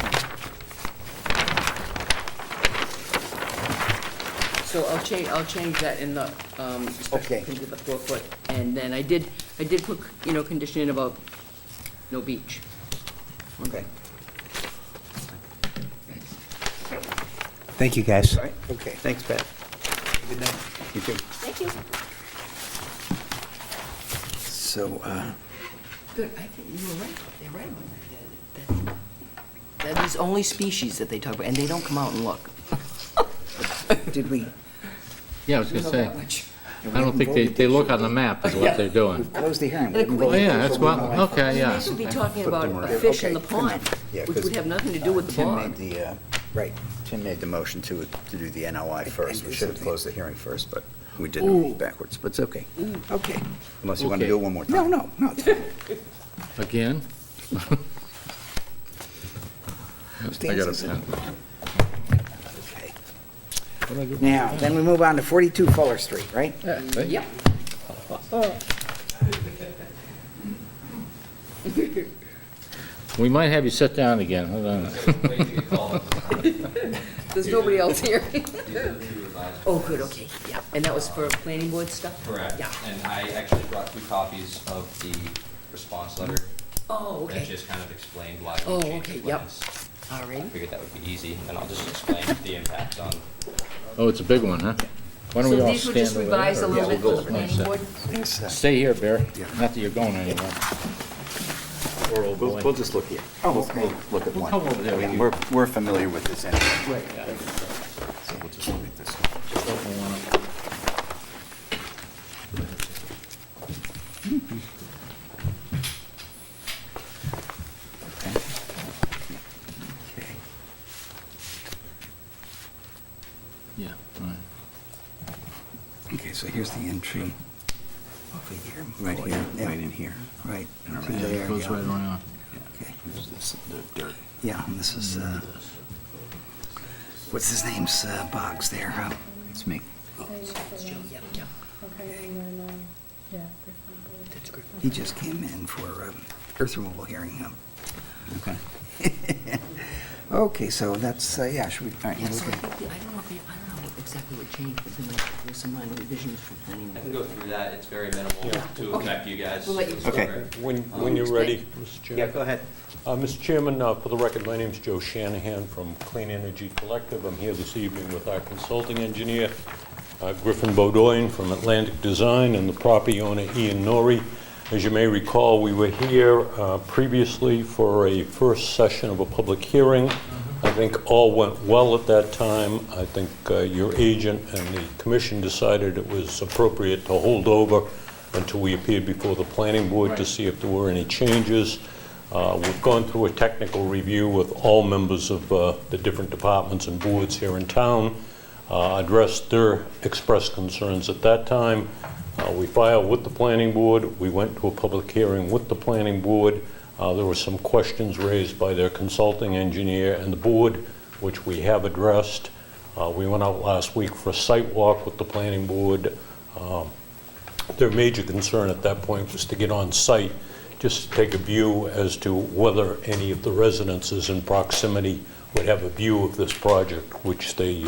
So I'll change that in the, special Okay. condition of the 4 foot. And then I did put, condition in about no beach. Okay. Thank you, guys. All right, Okay. thanks, Pat. Good night. You too. Thank you. So, Good, I think you were right, they're right about that. That is only species that they talk about, and they don't come out and look. did we? Yeah, I was You gonna know say, that much. I don't think they look on the map is what they're doing. Close the hearing. We And didn't a vote. Oh, yeah, that's what, okay, They yeah. should be talking about a Okay. fish in the pond, Yeah, which 'cause, would have nothing to do with the Tim pond. made the, Right. Tim made the motion to do the NOI first. We should have closed the hearing first, but We did it backwards, but it's okay, Okay. unless you want to Okay. do it one more time. No, it's fine. Again? I got it. Okay. Now, then we move on to 42 Fuller Street, right? Yep. We might have you sit down again, hold on. There's nobody else here. Oh, good, okay, yeah. And that was for planning board stuff? Correct. Yeah. And I actually brought 2 copies of the response letter Oh, that okay. just kind of explained why Oh, we changed okay, the yep. plans. All I right. figured that would be easy, and I'll just explain the impact on. Oh, it's a big one, huh? Why don't we So all these were stand just over there, revised a or- little Yeah, bit we'll for go the planning one board? Yes, sec. Stay here, Barry, not that you're going anywhere. Poor old We'll boy. just look here. Oh, We'll- okay. we'll look at We'll one. come over there with I mean, you. we're familiar with this anyway. Right. So we'll just look at this. Just open one up. Okay. Yeah, all right. Okay, so here's the entry over here. Right Oh, here, yeah, right in here. Right. All to right. there, It goes yeah. right around. Okay. Here's this, the dirt. Yeah, and this is, what's his name's Boggs there, huh? It's me. Yep, yep. Okay, and then, yeah, different board. That's great. He just came in for earth removal hearing. Okay. Okay, so that's, yeah, should we, all right, Yeah, we'll so look I at- think, I don't know exactly what changed, but there was some minor revisions for planning I can board. go through that, it's very minimal to Okay. affect you guys. We'll let you- Okay. When you're ready, Mr. Chairman. Yeah, go ahead. Mr. Chairman, for the record, my name's Joe Shanahan from Clean Energy Collective. I'm here this evening with our consulting engineer, Griffin Bowdoin from Atlantic Design, and the property owner, Ian Norrie. As you may recall, we were here previously for a first session of a public hearing. I think all went well at that time. I think your agent and the commission decided it was appropriate to hold over until we appeared before the planning board to see if there were any changes. We've gone through a technical review with all members of the different departments and boards here in town, addressed their expressed concerns at that time. We filed with the planning board. We went to a public hearing with the planning board. There were some questions raised by their consulting engineer and the board, which we have addressed. We went out last week for a site walk with the planning board. Their major concern at that point was to get on site, just to take a view as to whether any of the residences in proximity would have a view of this project, which they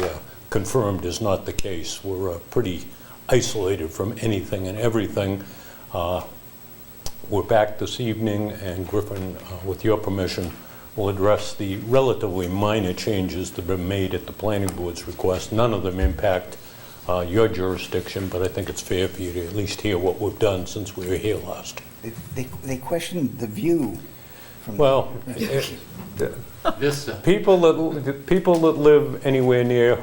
confirmed is not the case. We're pretty isolated from anything and everything. We're back this evening, and Griffin, with your permission, will address the relatively minor changes that have been made at the planning board's request. None of them impact your jurisdiction, but I think it's fair for you to at least hear what we've done since we were here last. They questioned the view from. Well, This, people that live anywhere near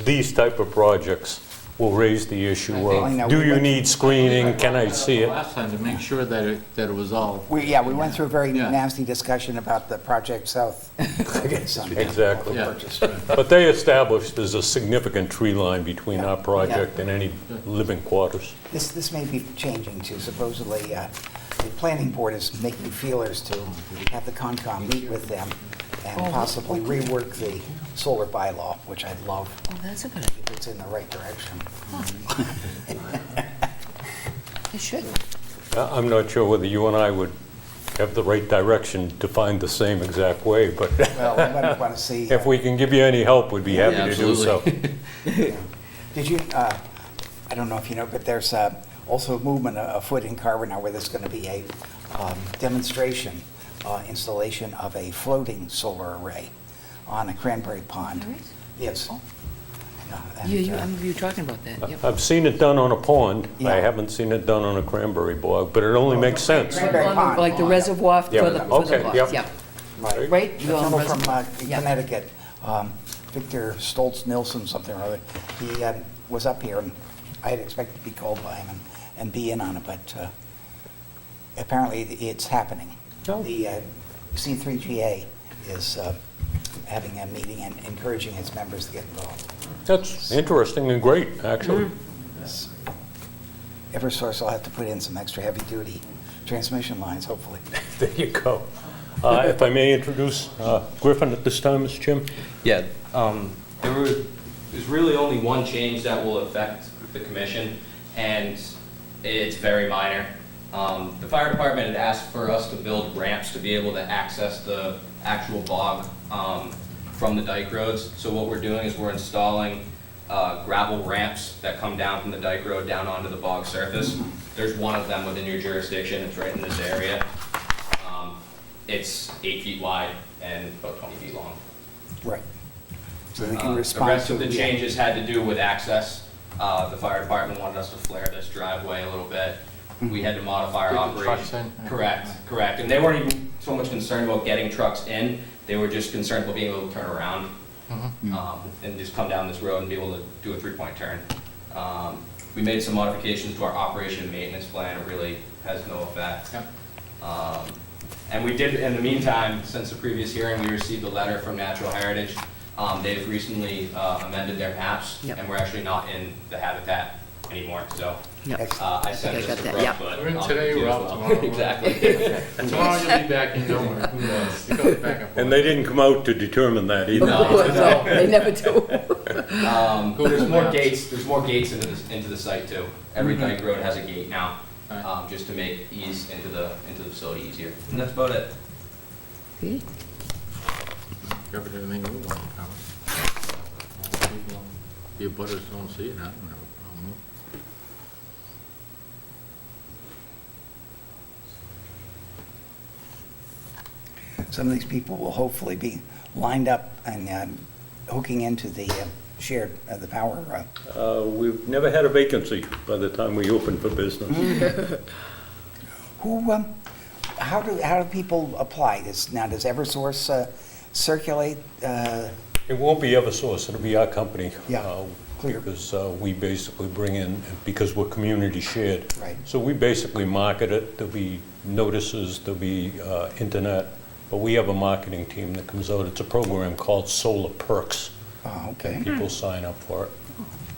these type of projects will raise the issue I know, of, do we you went- need screening, can I see it? last time to make sure that it was all, We went through a very Yeah. nasty discussion about the project south. Exactly. Yeah. But they established there's a significant tree line between our project and any living quarters. This may be changing too. Supposedly, the planning board is making feelers to have the Concom meet with them and possibly rework the solar bylaw, which I'd love Oh, that's a good idea. if it's in the right direction. It should. I'm not sure whether you and I would have the right direction to find the same exact way, but Well, I might want to see. if we can give you any help, we'd be happy Yeah, to do so. Did you, I don't know if you know, but there's also a movement afoot in Carver now where there's going to be a demonstration installation of a floating solar array on a cranberry pond. There is? Yes. And, I remember you talking about that, yep. I've seen it done on a pond. I Yeah. haven't seen it done on a cranberry bog, but it only makes sense. Cranberry On the- pond. Like the reservoir for Yeah. the Okay, lots, yep. yeah. Right. Right? The You're on fellow from reservoir. Yeah. Connecticut, Victor Stoltz Nilsson, something or other, he was up here, and I had expected to be called by him and be in on it, but apparently it's happening. Oh. The C3GA is having a meeting and encouraging its members to get involved. That's interesting and great, actually. Eversource will have to put in some extra heavy-duty transmission lines, hopefully. There you go. If I may introduce Griffin at this time, Mr. Chairman? Yeah, there's really only one change that will affect the commission, and it's very minor. The fire department had asked for us to build ramps to be able to access the actual bog from the dike roads. So what we're doing is we're installing gravel ramps that come down from the dike road down onto the bog surface. There's one of them within your jurisdiction. It's right in this area. It's 8 feet wide and about 20 feet long. Right. So they can The respond rest to of the changes had to do with access. The fire department wanted us to flare this driveway a little bit. We had to modify our operation. Correct. And they weren't even so much concerned about getting trucks in. They were just concerned about being able to turn around and just come down this road and be able to do a 3-point turn. We made some modifications to our operation and maintenance plan. It really has no effect. And we did, in the meantime, since the previous hearing, we received a letter from Natural Heritage. They've recently amended their maps, and we're actually not in the habitat anymore, so I sent this to Brooke, but We're in I'll today, do we're as out well. tomorrow. Exactly. Tomorrow you'll be back in Dover, who knows? It goes back and forth. And they didn't come out to determine that either. No, they never do. There's more gates, into the site too. Every dike road has a gate now, just to make ease into the facility easier. And that's about it. Okay. Covered everything we want to cover. Your butters don't see it, I don't have a problem with Some of these people will hopefully be lined up and hooking into the shared, the power. We've never had a vacancy by the time we open for business. How do people apply? Does Eversource circulate? It won't be Eversource, it'll be our company. Yeah, clear. Because we basically bring in, because we're community shared. Right. So we basically market it, there'll be notices, there'll be internet, but we have a marketing team that comes out. It's a program called Solar Perks. Oh, okay. And people sign up for it.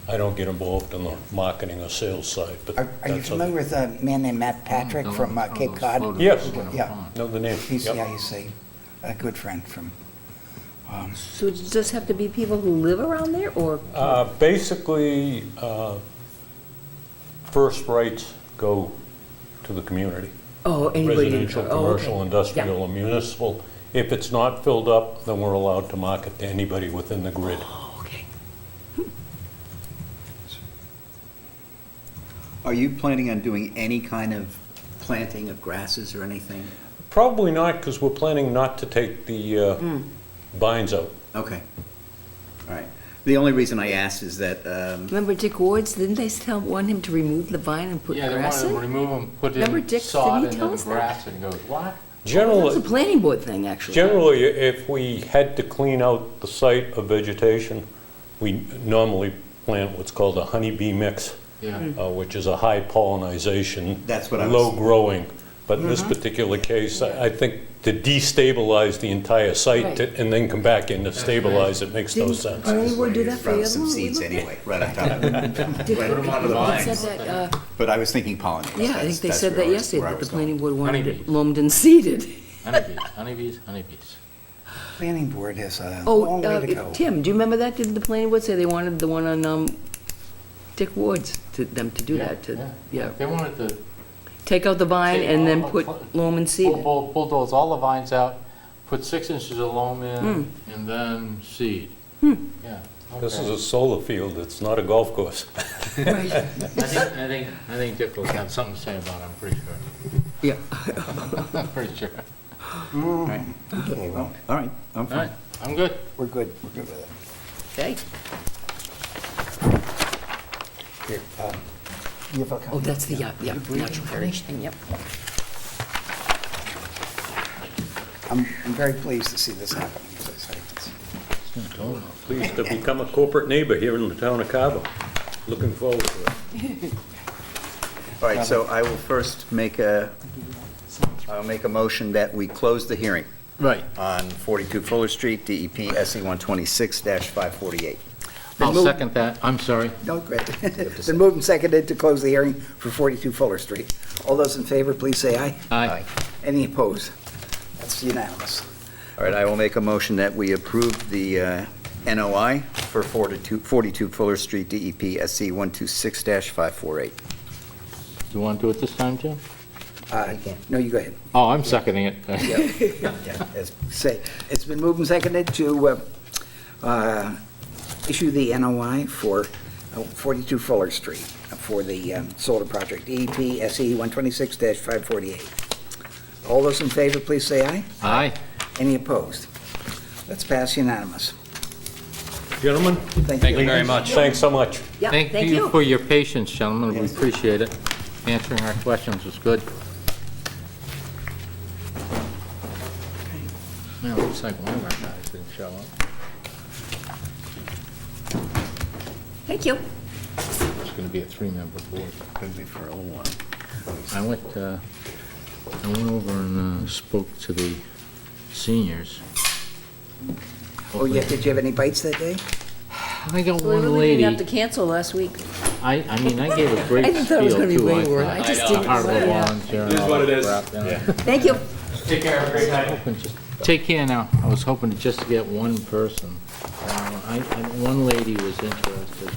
I don't get involved in the marketing or sales side, but Are you that's familiar with a man named Matt Patrick from Cape Cod? Yes. Yeah. Know the name. He's, Yep. yeah, he's a good friend from, So does this have to be people who live around there, or? Basically, first rights go to the community. Oh, anybody? Residential, Oh, okay. commercial, industrial, Yeah. and municipal. If it's not filled up, then we're allowed to market to anybody within the grid. Oh, okay. Are you planning on doing any kind of planting of grasses or anything? Probably not, because we're planning not to take the vines out. Okay. All right. The only reason I asked is that, Remember Dick Ward's, didn't they want him to remove the vine and put Yeah, they grass wanted to in? remove them, put Remember in Dick, sod didn't he into tell the us that? grass, and he goes, what? That was a Generally, planning board thing, actually. generally, if we had to clean out the site of vegetation, we normally plant what's called a honeybee mix, Yeah. which is a high pollinization, That's what I was- low growing. But in this particular case, I think to destabilize the entire site Right. and then come back in to stabilize it makes no sense. Planning board do that for throw the other some one? seeds anyway, right on top of it. Dick Put 'em on the Ward vines. said that, But I was thinking pollinators. yeah, I think they said that yesterday, that the planning board wanted it Honeybees. loamed and seeded. Honeybees. planning board has a Oh, long way to go. Tim, do you remember that? Did the planning board say they wanted the one on Dick Ward's, them to do that? Yeah. They wanted to Take out the vine Take and then all put the loam and seed it. bulldoze all the vines out, put 6 inches of loam in, and then seed. Yeah. This is okay. a solar field, it's not a golf course. Right. I think Dick will have something to say about it, I'm pretty sure. Yeah. I'm pretty sure. Okay, well, All right, I'm All fine. right, I'm good. we're good with it. Okay. Here, you have a copy? Oh, that's the, natural heritage thing, yep. I'm very pleased to see this happening, as I say. It's- Pleased to become a corporate neighbor here in the town of Carver. Looking forward to it. All right, so I will first I'll make a motion that we close the hearing Right. on 42 Fuller Street, DEP SE 126-548. I'll moved- second that. I'm sorry. No, great. It's been moved and seconded to close the hearing for 42 Fuller Street. All those in favor, please say aye. Aye. Any opposed? That's unanimous. All right, I will make a motion that we approve the NOI for 42 Fuller Street, DEP SC 126-548. You want to do it this time, Jim? No, you go ahead. Oh, I'm seconding it. Say, it's been moved and seconded to issue the NOI for 42 Fuller Street for the solar project, DEP SE 126-548. All those in favor, please say aye. Aye. Any opposed? That's passed unanimous. Gentlemen, Thank Thank you. you very much. thanks so much. Yeah, Thank you for your patience, gentlemen. We appreciate it. Answering our questions was good. Well, it looks like one of our guys didn't show up. Thank you. It's going to be a three-member board. Could be for a little while. I went over and spoke to the seniors. Oh, yeah, did you have any bites that day? I got We one really lady, didn't have to cancel last week. I mean, I gave a great I thought it was spiel gonna be too, way I worse. thought. I just know. didn't. Part of the yeah. volunteer and It is all what that it is. crap, you know. Thank you. Take care, have a great night. Take care now. I was hoping to just get one person. One lady was interested.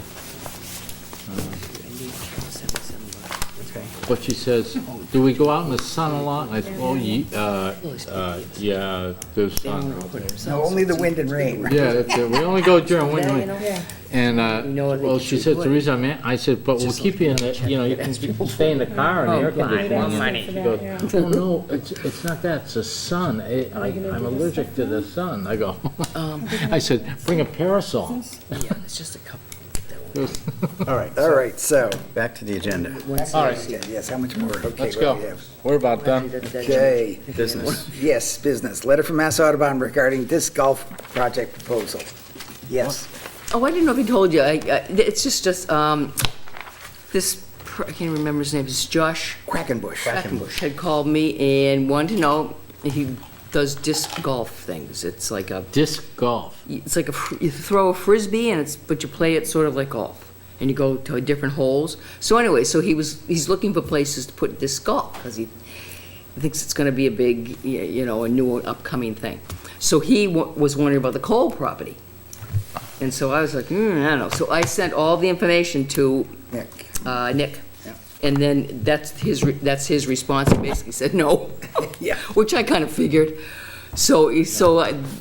But she says, do we go out in the sun a lot? And I said, well, yeah, there's sun. No, only the wind and rain, right? Yeah, that's it. We only go during winter. Yeah. And, know what well, they she should said, put. the reason I said, but we'll keep you in the, you know, you can stay in the car and the air conditioning. She goes, oh, no, it's not that, it's the sun. I'm allergic to the sun. I go, I said, bring a parasol. Yeah, it's just a couple. All right, All right, so, back to the agenda. All right, okay, yes, how much more? Okay, let's what do go. we have? We're about done. Okay. Business. Yes, business. Letter from Mass Audubon regarding disc golf project proposal. Yes. Oh, I didn't know if he told you. It's just, this, I can't remember his name, it's Josh Quackenbush. had called me and wanted to know if he does disc golf things. It's like a, Disc golf. it's like you throw a frisbee and but you play it sort of like golf. And you go to different holes. So anyway, so he's looking for places to put disc golf because he thinks it's gonna be a big, you know, a new upcoming thing. So he was wondering about the Cole property. And so I was like, I don't know. So I sent all the information to Nick. Nick. Yeah. And then that's his response. He basically said no. Yeah. Which I kind of figured. So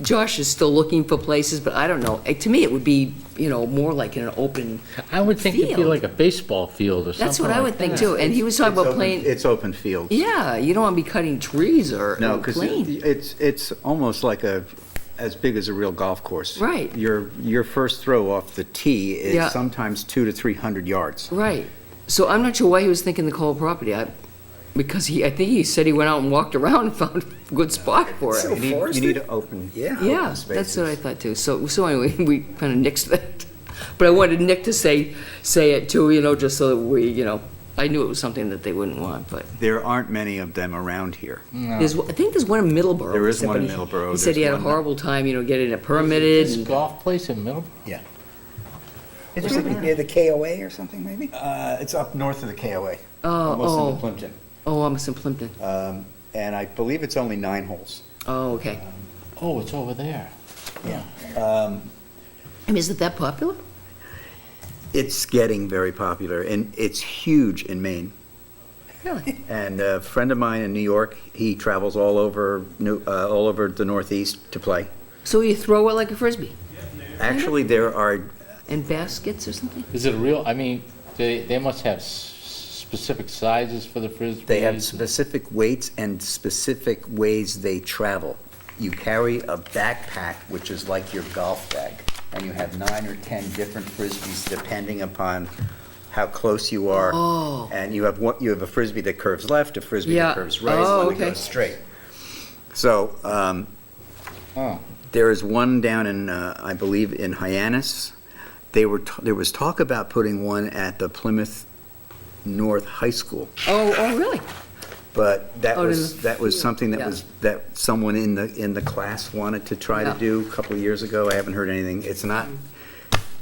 Josh is still looking for places, but I don't know. To me, it would be, you know, more like in an open. I would think it'd be Field. like a baseball field or something That's what I would like think that. too. And he was talking about playing. It's open fields. Yeah, you don't want to be cutting trees or No, because playing. it's almost like as big as a real golf course. Right. Your first throw off the tee is Yeah. sometimes 200 to 300 yards. Right. So I'm not sure why he was thinking the Cole property. Because I think he said he went out and walked around and found a good spot for So it. You forested? need to open. Yeah. Yeah, that's what I thought too. So anyway, we kind of nixed that. But I wanted Nick to say it too, you know, just so that we, you know, I knew it was something that they wouldn't want, but There aren't many of them around here. No. I think there's one in Middleborough. There is he said, one in but Middleborough. He said he There's had a one- horrible time, you know, getting it permitted. Disc and- golf place in Middleborough? Yeah. It's near the KOA or something, maybe? It's up north of the KOA. Oh, Almost oh. into Plimpton. Oh, I'm in Plimpton. And I believe it's only 9 holes. Oh, okay. Oh, it's over there. Yeah. I mean, is it that popular? It's getting very popular, and it's huge in Maine. Really? And a friend of mine in New York, he travels all over the Northeast to play. So you throw it like a frisbee Actually, there are, in baskets or something? Is it a real, I mean, they must have specific sizes for the frisbees? they have specific weights and specific ways they travel. You carry a backpack, which is like your golf bag, and you have 9 or 10 different frisbees depending upon how close you are. Oh. And you have a frisbee that curves left, a frisbee Yeah. that curves right, Oh, one that okay. goes straight. So, Oh. there is one down in, I believe, in Hyannis. There was talk about putting one at the Plymouth North High School, Oh, really? but that Out in was the something yeah. that someone in the class wanted to try Yeah. to do a couple of years ago. I haven't heard anything. It's not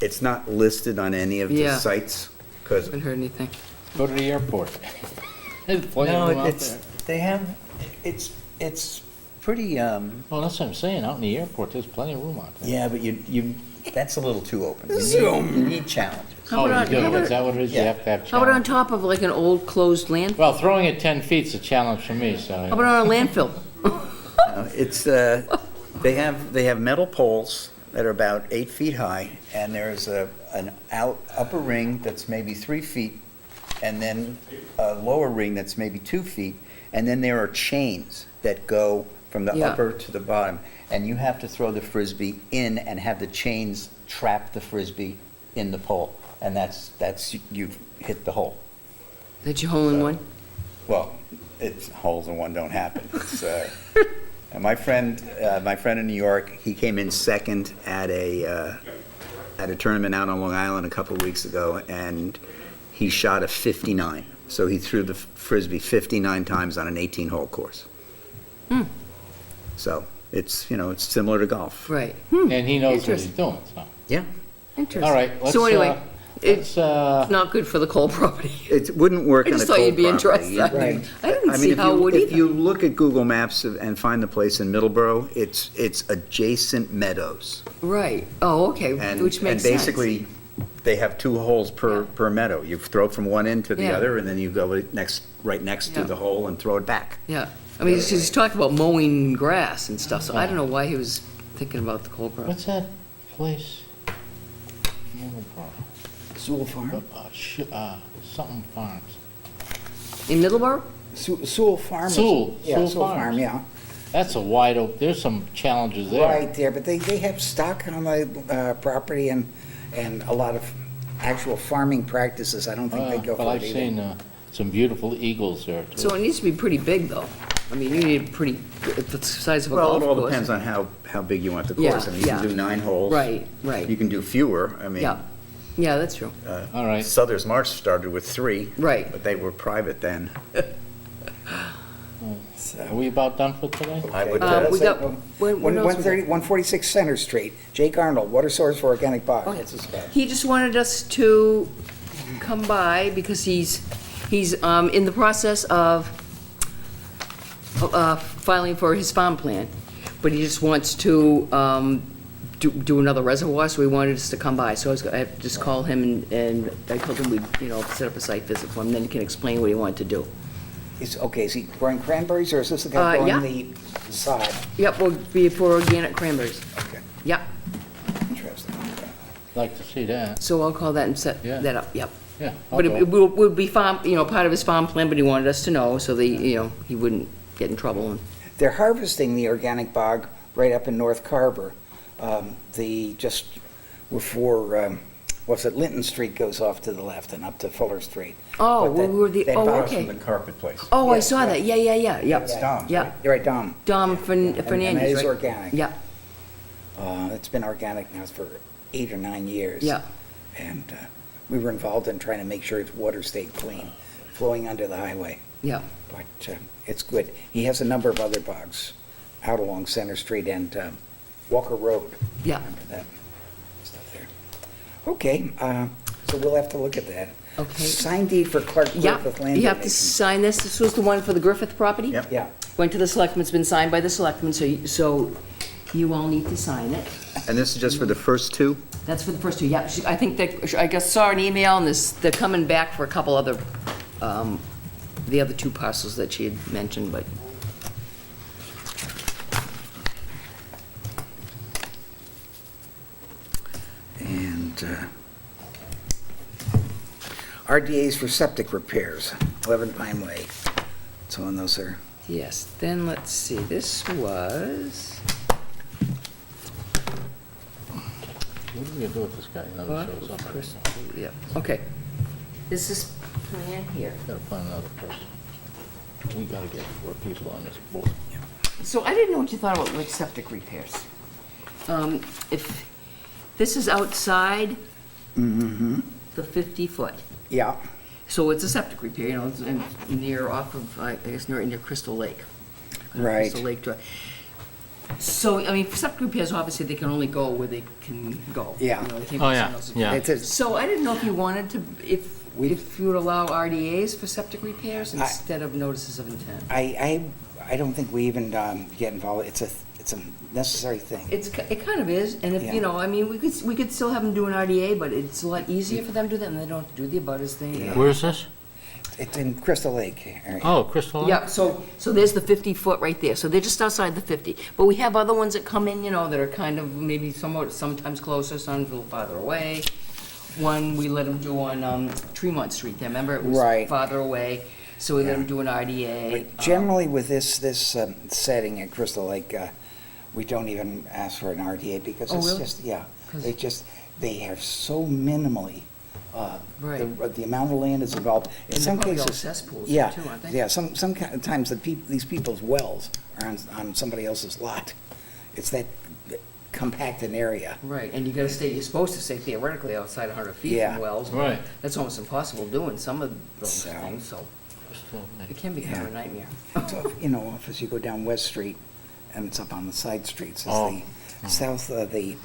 it's not listed on any of the Yeah. sites, because, Haven't heard anything. Go to the airport. There's plenty of no, room out it's, there. they have, it's pretty, Well, that's what I'm saying, out in the airport, there's plenty of room out there. yeah, but that's a little too open. You need challenges. How Oh, about you on- do, how is about- that what it is? You have to have How about on challenge. top of like an old closed land? Well, throwing it 10 feet's a challenge for me, so. How about on a landfill? It's, they have metal poles that are about 8 feet high, and there's an upper ring that's maybe 3 feet, and then a lower ring that's maybe 2 feet, and then there are chains that go from the Yeah. upper to the bottom, and you have to throw the Frisbee in and have the chains trap the Frisbee in the pole, and that's, you've hit the hole. That's your hole in one? Well, it's, holes in one don't happen. It's, and my friend in New York, he came in second at a tournament out on Long Island a couple of weeks ago, and he shot a 59. So he threw the Frisbee 59 times on an 18-hole course. So it's, it's similar to golf. Right. And he knows what he's Interesting. doing, so. Yeah. Interesting. All right, let's, So anyway, let's, not good for the coal property. It wouldn't work I on a just thought cold you'd be property. interested. Right. I didn't I see mean, how it would if you either. look at Google Maps and find the place in Middleborough, it's adjacent meadows. Right. Oh, okay, And, which and makes sense. basically, they have 2 holes per meadow. You throw from one end to the Yeah. other, and then you go right next to Yeah. the hole and throw it back. Yeah. I mean, he's talking about mowing grass and stuff, so I don't know why he was thinking about the coal property. what's that place? Sewell Farm? Something Farms. In Middleborough? Sewell Farm? is- Sewell, Yeah, Sewell Sewell Farm, Farms. yeah. That's a wide open, there's some challenges there. Right there, but they have stock on the property and a lot of actual farming practices. I don't think they go But for I've it seen either. some beautiful eagles there, too. So it needs to be pretty big, though. I mean, you need pretty, the size of a Well, golf it all course. depends on how big you want the Yeah, course. I mean, you can yeah. do 9 holes. Right, right. You can do fewer. I mean, Yeah. Yeah, that's true. All right. Souther's March started with 3. Right. But they were private then. Are we about done for today? I would, We got, One- what else we got? 146 Center Street, Jake Arnold, water source for organic bog. What's this about? He just wanted us to come by because he's in the process of filing for his farm plan, but he just wants to do another reservoir, so he wanted us to come by. So I have to just call him and I told him we'd, set up a site visit for him, then he can explain what he wanted to do. Is he growing cranberries, or is this the guy Yeah. growing the sod? Yep, will be for organic cranberries. Okay, Yep, interesting. Like to see that, so I'll call that and set Yeah. that up, yep. yeah. I'll But go. it would be farm, part of his farm plan, but he wanted us to know, so he wouldn't get in trouble. And They're harvesting the organic bog right up in North Carver. Just before, Linton Street goes off to the left and up to Fuller Street. Oh, But well, that- we were the, that oh, bog- from okay. the carpet place. Oh, I Yeah, saw that, yeah, yep. It's Dom's, Yeah, right? You're right, Dom. Dom And Fernandez, that is right? organic. Yeah, It's been organic now for 8 or 9 years. yeah, And we were involved in trying to make sure its water stayed clean, flowing under the highway. yeah. But it's good. He has a number of other bogs out along Center Street and Walker Road. Yeah. Remember that stuff there. Okay, so we'll have to look at that. Okay. Sign deed for Clark Yeah, Griffith Land you have to Donation. sign this. This was the one for the Griffith property? Yep. Yeah, Went to the selectmen, it's been signed by the selectmen, so you all need to sign it. And this is just for the first 2? That's for the first 2, yeah. I think I guess saw an email, and they're coming back for a couple other, the other 2 parcels that she had mentioned, but. and RDAs for septic repairs, 11 Pine Way. So on those are, Yes, then let's see, this was, What are we gonna do with this guy? He never shows up. Crystal, yeah, okay. Is this plan here? Gotta find another person. We gotta get 4 people on this board. So I didn't know what you thought about like septic repairs. If this is outside the 50-foot, yeah, so it's a septic repair, it's near off of, I guess, near Crystal Lake. Right. Crystal Lake Drive. So, I mean, for septic repairs, obviously, they can only go where they can go. Yeah. You know, they can't Oh, go yeah, somewhere else. yeah. It's a- So I didn't know if you wanted to, if you would allow RDAs for septic repairs instead of notices of intent. I don't think we even get involved. It's a necessary thing. It kind of is, and if, Yeah. you know, I mean, we could still have them do an RDA, but it's a lot easier for them to do that, and they don't have to do the abutters thing. you know. Where is this? It's in Crystal Lake area. Oh, Crystal Lake? Yeah, so there's the 50-foot right there, so they're just outside the 50. But we have other ones that come in, you know, that are kind of maybe sometimes closer, some a little farther away. One we let them do on Tremont Street there, remember? It was Right. farther away, so we let them do an RDA. But generally with this setting at Crystal Lake, we don't even ask for an RDA because Oh, it's really? just, yeah. 'Cause- They have so minimally, Right. the amount of land is involved. In And some they're probably all cases. cesspools Yeah, too, aren't they? yeah, sometimes these people's wells are on somebody else's lot. It's that compacted area. Right, and you're supposed to stay theoretically outside 100 feet Yeah. from wells. but Right. That's almost impossible doing some of those So- things, so Crystal Lake. it can be kind of a Yeah. nightmare. So, you know, as you go down West Street, and it's up on the side streets, it's Oh. the south of the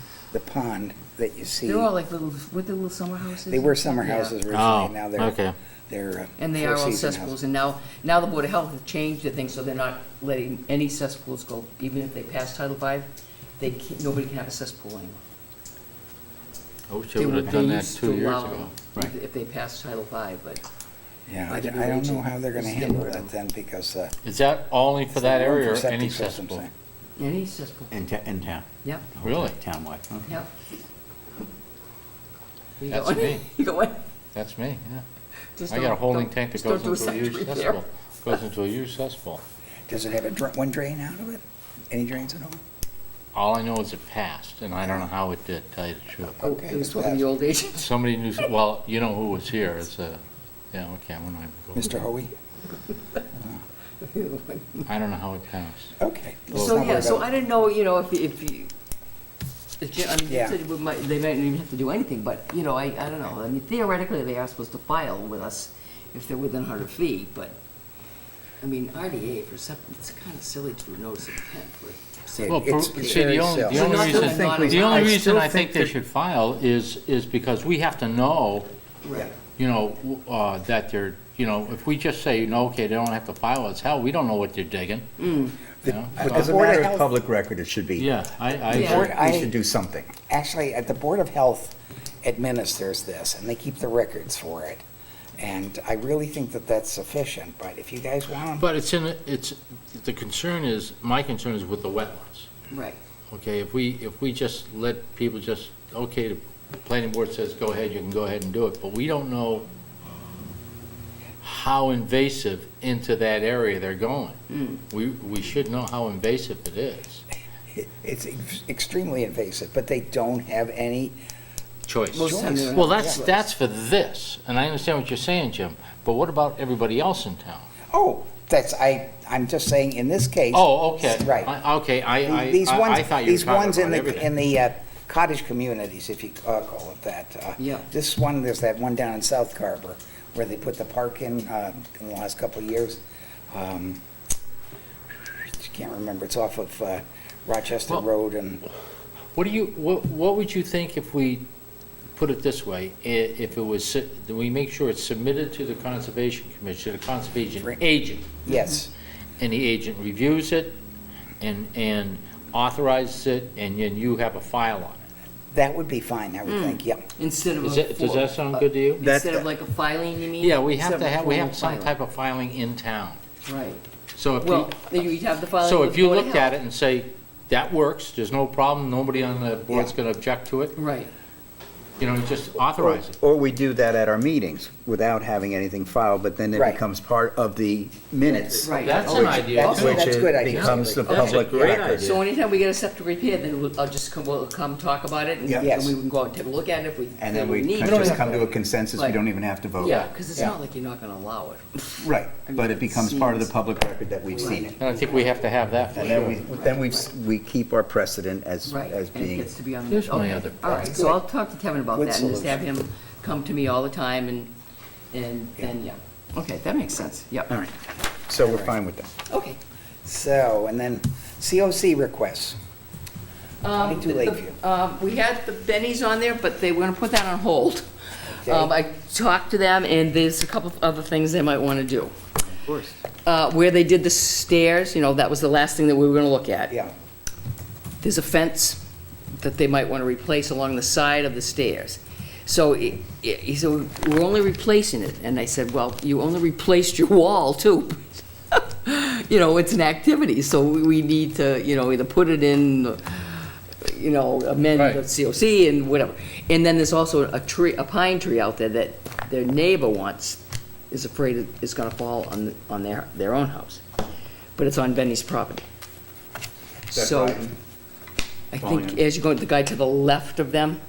pond that you see. They're all like with the little summer houses. They were summer Yeah. houses originally, Oh, now they're, okay. they're And they are all four-season cesspools, houses. and now the Board of Health have changed the thing, so they're not letting any cesspools go, even if they pass Title V, nobody can have a cesspool anymore. I wish I would have done that used 2 to years allow ago. them If they pass Title V, but Yeah, by I the new don't know agent, how they're gonna it's getting handle rid that of then, because, Is that only for that room area for or septic any systems cesspool? there. any cesspool, In town? yep, Really? Townwide? yep. You That's going? me. You going? That's me, yeah. Just I got a don't- holding don't- tank that just don't goes do a into a septic used repair. cesspool. Goes into a used cesspool. Does it have one drain out of it? Any drains at all? All I know is it passed, and I don't know how it did, tell you the truth. Oh, Okay, it was it's from the old agent. Somebody knew, well, you know who was here, yeah, okay, I'm not even Mr. going. Hoey? I don't know how it passed. Okay. let's So, not yeah, worry so about I didn't know, you know, if you, I mean, you Yeah. said they might not even have to do anything, but, you know, I don't know. I mean, theoretically, they are supposed to file with us if they're within 100 feet, but, I mean, RDA for septic, it's kind of silly to do a notice of intent for it. Well, It's see, very the only, self- the only Not reason, doing not the only I reason still I think think they that- should file is because we have to know, Right. you know, that they're, you know, if we just say, no, okay, they don't have to file, it's hell, we don't know what they're digging. You know? As a Board of matter of Health- public record, it should be. Yeah, I Yeah. agree. I- We should do something. Actually, the Board of Health administers this, and they keep the records for it. And I really think that that's sufficient, but if you guys want, But the concern is, my concern is with the wetlands. Right. Okay, if we just let people just, okay, the planning board says, go ahead, you can go ahead and do it, but we don't know how invasive into that area they're going. We should know how invasive it is. it's extremely invasive, but they don't have any, Choice. Most times they're Well, not. that's for this, and I understand what you're saying, Jim, but what about everybody else in town? oh, I'm just saying, in this case. Oh, okay. Right. Okay, These ones, I thought you were these ones talking in about the, everything. in the cottage communities, if you call it that. Yeah. This one, there's that one down in South Carver, where they put the park in the last couple of years. Can't remember, it's off of Rochester Well- Road and, What would you think if we put it this way? If it was, do we make sure it's submitted to the Conservation Commission, the conservation agent, yes, and the agent reviews it and authorizes it, and then you have a file on it? that would be fine, I would think, yeah. Instead of Does a. that sound good to you? Instead of like a filing, you mean? Yeah, we Instead have of to a have, formal some filing. type of filing in town. Right. So if Well, you, you'd have the filing so with if the you Board of looked at Health. it and say, that works, there's no problem, nobody on the board's Yeah. gonna object to it, Right. you know, just authorize it. Or we do that at our meetings without having anything filed, but then it Right. becomes part of the minutes. Right. That's an idea. That's- too. Which that's a good it idea. becomes the That's a public great record. idea. So anytime we get a septic repair, then we'll come talk about it, and Yeah. Yes. we can go out and take a look at it if we And feel then we we need just to. come to a consensus, we Right. don't even have to vote. Yeah, because it's Yeah. not like you're not gonna allow it. Right, I mean, but it becomes part of the seems- public record that we've seen it. And I think we have to have that for And sure. then we keep our precedent as Right, as and it being. gets to be on the. Here's my okay. other- All right, That's so good. I'll talk to Kevin about Good that, and just have solution. him come to me all the time, and yeah. Okay, that makes sense, yep. All right. So we're fine with that. Okay, So, and then COC requests. 22 Lakeview. We had the Bennies on there, but they were gonna put that on hold. Okay. I talked to them, and there's a couple of other things they might wanna do. Of course. Where they did the stairs, that was the last thing that we were gonna look at. Yeah. There's a fence that they might wanna replace along the side of the stairs. So he said, we're only replacing it, and I said, well, you only replaced your wall too. It's an activity, so we need to, either put it in, amend Right. the COC and whatever. And then there's also a pine tree out there that their neighbor is afraid it's gonna fall on their own house. But it's on Benny's property. So, I think as you go, the guy to the left of them,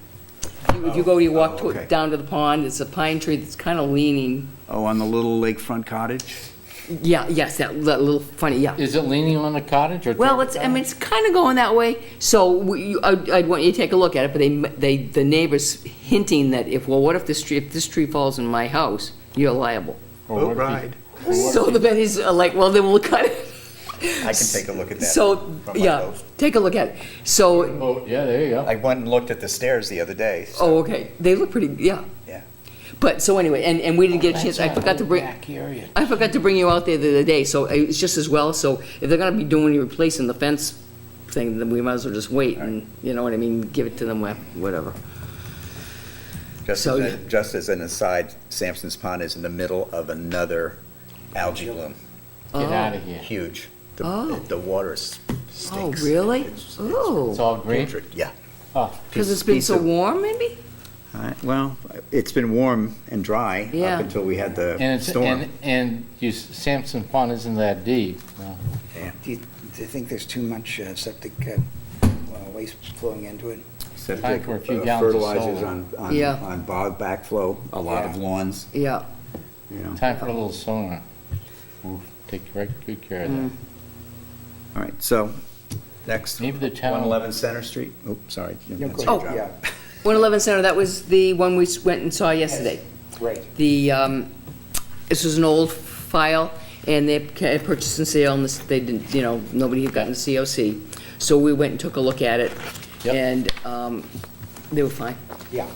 if you walk okay. down to the pond, it's a pine tree that's kind of leaning, Oh, on the little lakefront cottage? yes, that little funny, yeah. Is it leaning on the cottage or? Well, it's kind of going that way, so I'd want you to take a look at it, but the neighbor's hinting that what if this tree falls in my house, you're liable. or what if you- ride. So the Bennies are like, well, then we'll cut it. I can take a look at that. So, from my yeah, boat. take a look at it. So, Oh, yeah, there you go. I went and looked at the stairs the other day. so- oh, okay, they look pretty, yeah. Yeah. But, so anyway, and we didn't get a chance, I forgot to bring you out there the other day, so it's just as well, so if they're gonna be replacing the fence thing, then we might as well just wait, and, you know what I mean, give it to them, whatever. Just as an aside, Sampson's Pond is in the middle of another algae bloom. Get Oh. out of here. Huge. Oh. The water Oh, stinks. really? It's It's Oh, all green? putrid, yeah. Oh, because it's been so warm, maybe? Well, it's been warm and dry Yeah. up until we had and the it's, storm. and Sampson Pond isn't that deep. No. Do you think there's too much septic waste flowing into it? Time for a few gallons of Fertilizers solar. Yeah. on bog backflow, a lot of Yeah. lawns, Yeah. you know. Time for a little sonar. We'll take good care of that. All right, so next, Maybe the town- 111 Center Street. Oh, sorry. That's Oh. your job. Yeah, 111 Center, that was the one we went and saw yesterday. great. This was an old file, and they purchased and sale, and they didn't, nobody had gotten a COC. So we went and took a look at it, Yep. and they were fine. Yeah.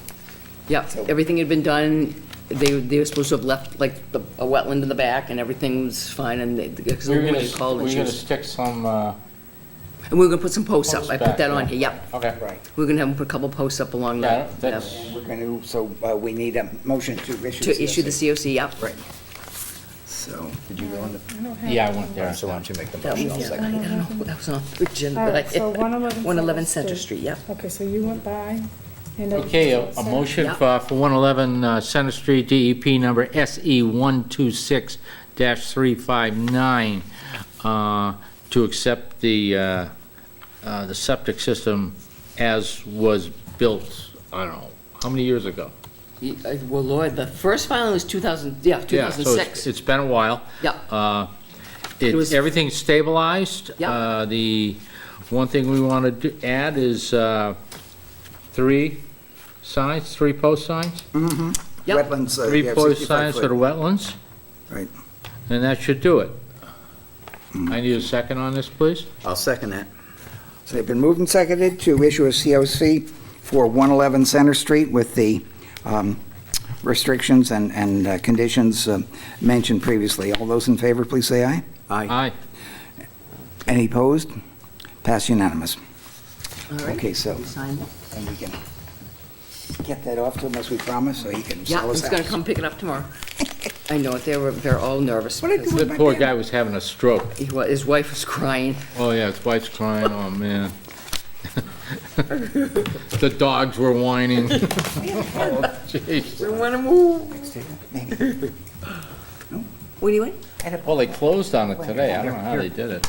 Yeah, So- everything had been done. They were supposed to have left, like, a wetland in the back, and everything was fine, and because We're we gonna, called and we're she gonna was, stick some, and we were gonna put some posts up. Posts I put back, that on yeah. here, yep. okay. Right. We're gonna have them put a couple posts up along Yeah, that, that's- And we're going to, so we need a motion to issue. to issue the COC, yep. Right. So, did you go on the? I don't have. Yeah, I went there. So why don't you make the That motion? was, I'll yeah, I second. don't know, that was on the agenda, All but right, I. so 111 111 Center Street, yep. Okay, so you went by. and Okay, a motion Yeah. for 111 Center Street, DEP number SE 126-359, to accept the septic system as was built, I don't know, how many years ago? Well, Lord, the first filing was 2000, yeah, Yeah, so 2006. it's been a while. Yeah. It was- Everything's stabilized. Yeah. The one thing we want to add is 3 signs, 3 post signs? Yep. Wetlands. 3 yeah, post 65 signs foot. for the wetlands, Right. and that should do it. I need a second on this, please. I'll second that. So they've been moved and seconded to issue a COC for 111 Center Street with the restrictions and conditions mentioned previously. All those in favor, please say aye. Aye. Any opposed? Pass unanimous. All right. Okay, so, Sign. and we can get that off to him as we promised, so he can Yeah, sell his he's gonna house. come pick it up tomorrow. I know it, they're all nervous. What did I because do with The my poor pen? guy was having a stroke. His wife was crying. Oh, yeah, his wife's crying, oh, man. The dogs were whining. Oh, jeez. We wanna move. Next table, maybe. What do you want? Well, they closed on it today, I don't know how they did it.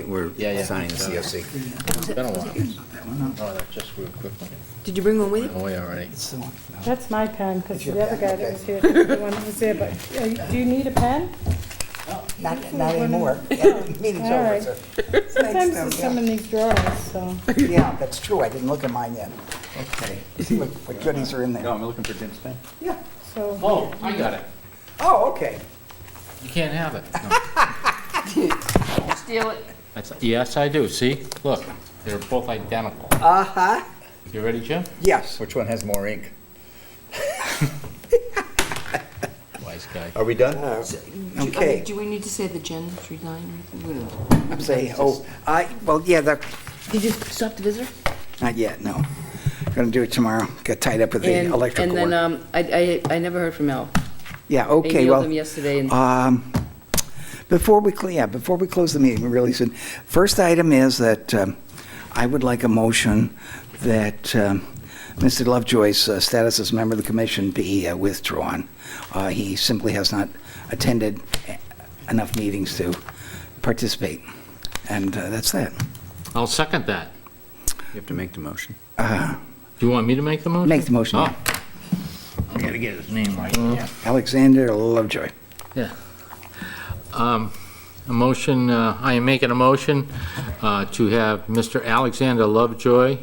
We're Yeah, yeah. signing the COC. It's been a while. Oh, that's just real quick one. Did you bring one with you? Oh, yeah, already. That's my pen, because the other guy that was here, the one that was there, but do you need a pen? Not anymore. Yeah, meeting's All over, right. sir. Sometimes Thanks, there's some in these drawers, so. Yeah, that's true. I didn't look at mine yet. Okay. See what goodies are in there. I'm looking for Jim's pen. Yeah. So, Oh, I got it. Oh, okay. You can't have it. No. Steal it. Yes, I do. See? Look, they're both identical. Uh-huh. You ready, Jim? Yes. Which one has more ink? Wise guy. Are we done? Okay. Do we need to say that Jen's resigned or anything? I'm saying, well, yeah, Did you stop the visitor? not yet, no. Gonna do it tomorrow. Got tied up with the electrical And work. then, I never heard from Al. Yeah, I okay, emailed well. him yesterday and. Before we close the meeting, really soon, first item is that I would like a motion that Mr. Lovejoy's status as member of the commission be withdrawn. He simply has not attended enough meetings to participate, and that's that. I'll second that. You have to make the motion. Do you want me to make the motion? Make the motion, yeah. Oh. I gotta get his name right. Yeah. Alexander Lovejoy. Yeah. A motion, I am making a motion to have Mr. Alexander Lovejoy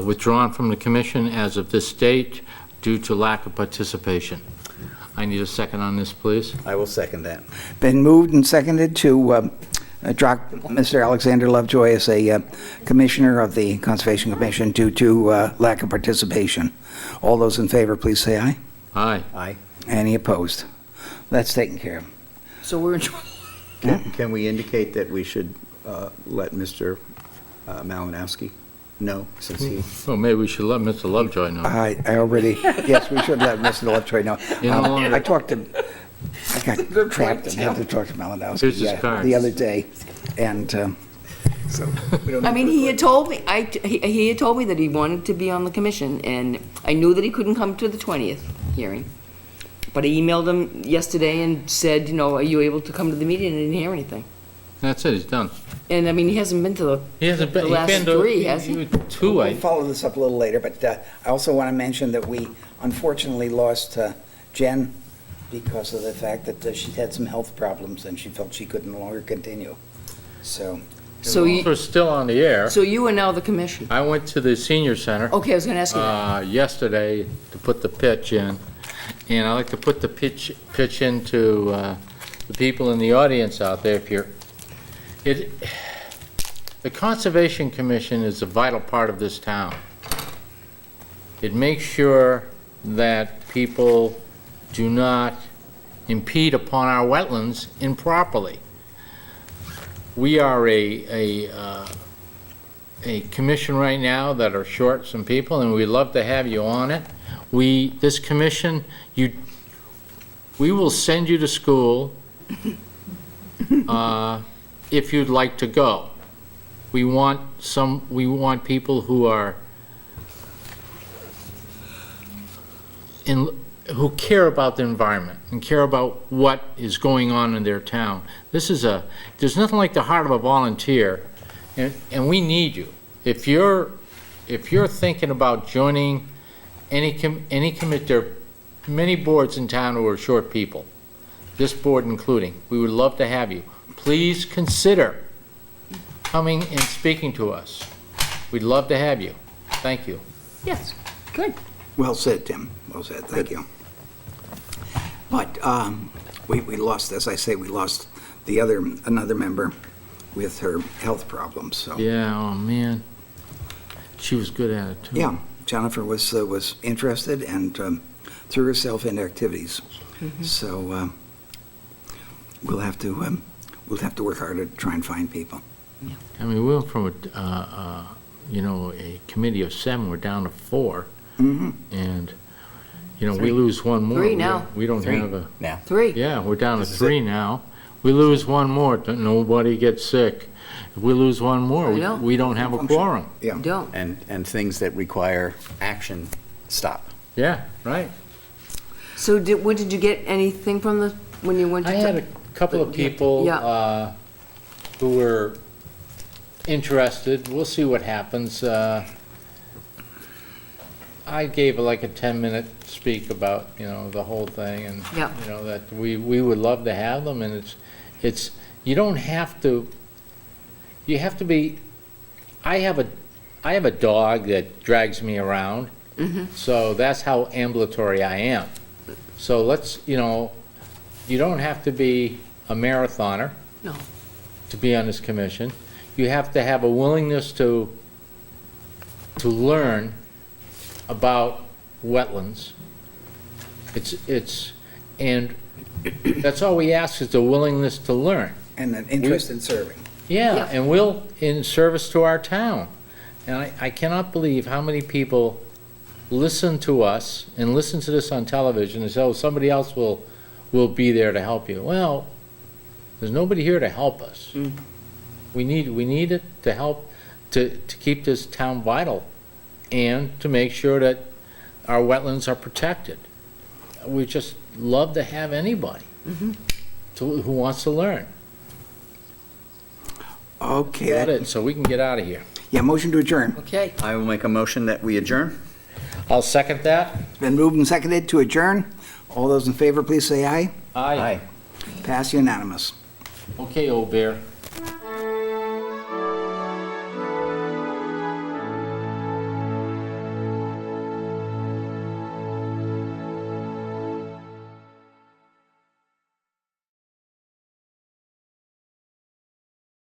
withdrawn from the commission as of this date due to lack of participation. I need a second on this, please. I will second that. Been moved and seconded to drop Mr. Alexander Lovejoy as a commissioner of the Conservation Commission due to lack of participation. All those in favor, please say aye. Aye. Aye. Any opposed? That's taken care of. So we're in trouble. Can we indicate that we should let Mr. Malinowski know, since he... Well, maybe we should let Mr. Lovejoy know. I already, yes, we should let Mr. Lovejoy know. You no longer- I talked to, I got trapped and had to talk to Malinowski Here's his cards. the other day, and so. we don't I have mean, to- he had told me, he had told me that he wanted to be on the commission, and I knew that he couldn't come to the 20th hearing. But I emailed him yesterday and said, are you able to come to the meeting? And I didn't hear anything. That's it, he's done. And I mean, he hasn't been to He hasn't been, the he's last been to... three, has he? Two, We'll I... follow this up a little later, but I also want to mention that we unfortunately lost Jen because of the fact that she had some health problems and she felt she could no longer continue. So, So you, We're still on the air. so you are now the commission. I went to the senior center Okay, I was gonna ask you that. yesterday to put the pitch in, and I like to put the pitch into the people in the audience out there. The Conservation Commission is a vital part of this town. It makes sure that people do not impede upon our wetlands improperly. We are a commission right now that are short some people, and we'd love to have you on it. This commission, we will send you to school if you'd like to go. We want people who are who care about the environment and care about what is going on in their town. There's nothing like the heart of a volunteer, and we need you. If you're thinking about joining any committee, there are many boards in town who are short people, this board including. We would love to have you. Please consider coming and speaking to us. We'd love to have you. Thank you. Yes, good. well said, Tim. Well said, thank you. But we lost, as I say, we lost another member with her health problems, so. Yeah, oh man. She was good at it too. Yeah, Jennifer was interested and threw herself into activities. So we'll have to work hard to try and find people. I mean, we went from a committee of 7, we're down to 4. And, we lose one more. 3 now. We don't have a, Now. 3. yeah, we're down to 3 now. We lose one more, nobody gets sick. If we lose one more, I know. we don't have a quorum. Yeah. Don't. And things that require action, stop. Yeah, right. So what did you get anything from when you went to? I had a couple of people Yeah. who were interested. We'll see what happens. I gave like a 10-minute speak about, the whole thing, and, Yeah. that we would love to have them, and you don't have to, you have to be, I have a dog that drags me around, so that's how ambulatory I am. So let's, you don't have to be a marathoner No. to be on this commission. You have to have a willingness to learn about wetlands. And that's all we ask is the willingness to learn. And an interest in serving. Yeah, Yeah. and we'll, in service to our town. And I cannot believe how many people listen to us and listen to this on television and say, oh, somebody else will be there to help you. Well, there's nobody here to help us. We need it to help to keep this town vital and to make sure that our wetlands are protected. We just love to have anybody who wants to learn. Okay, Got it, so we can get out of here. yeah, motion to adjourn. Okay. I will make a motion that we adjourn. I'll second that. It's been moved and seconded to adjourn. All those in favor, please say aye. Aye. Pass unanimous. Okay, old bear.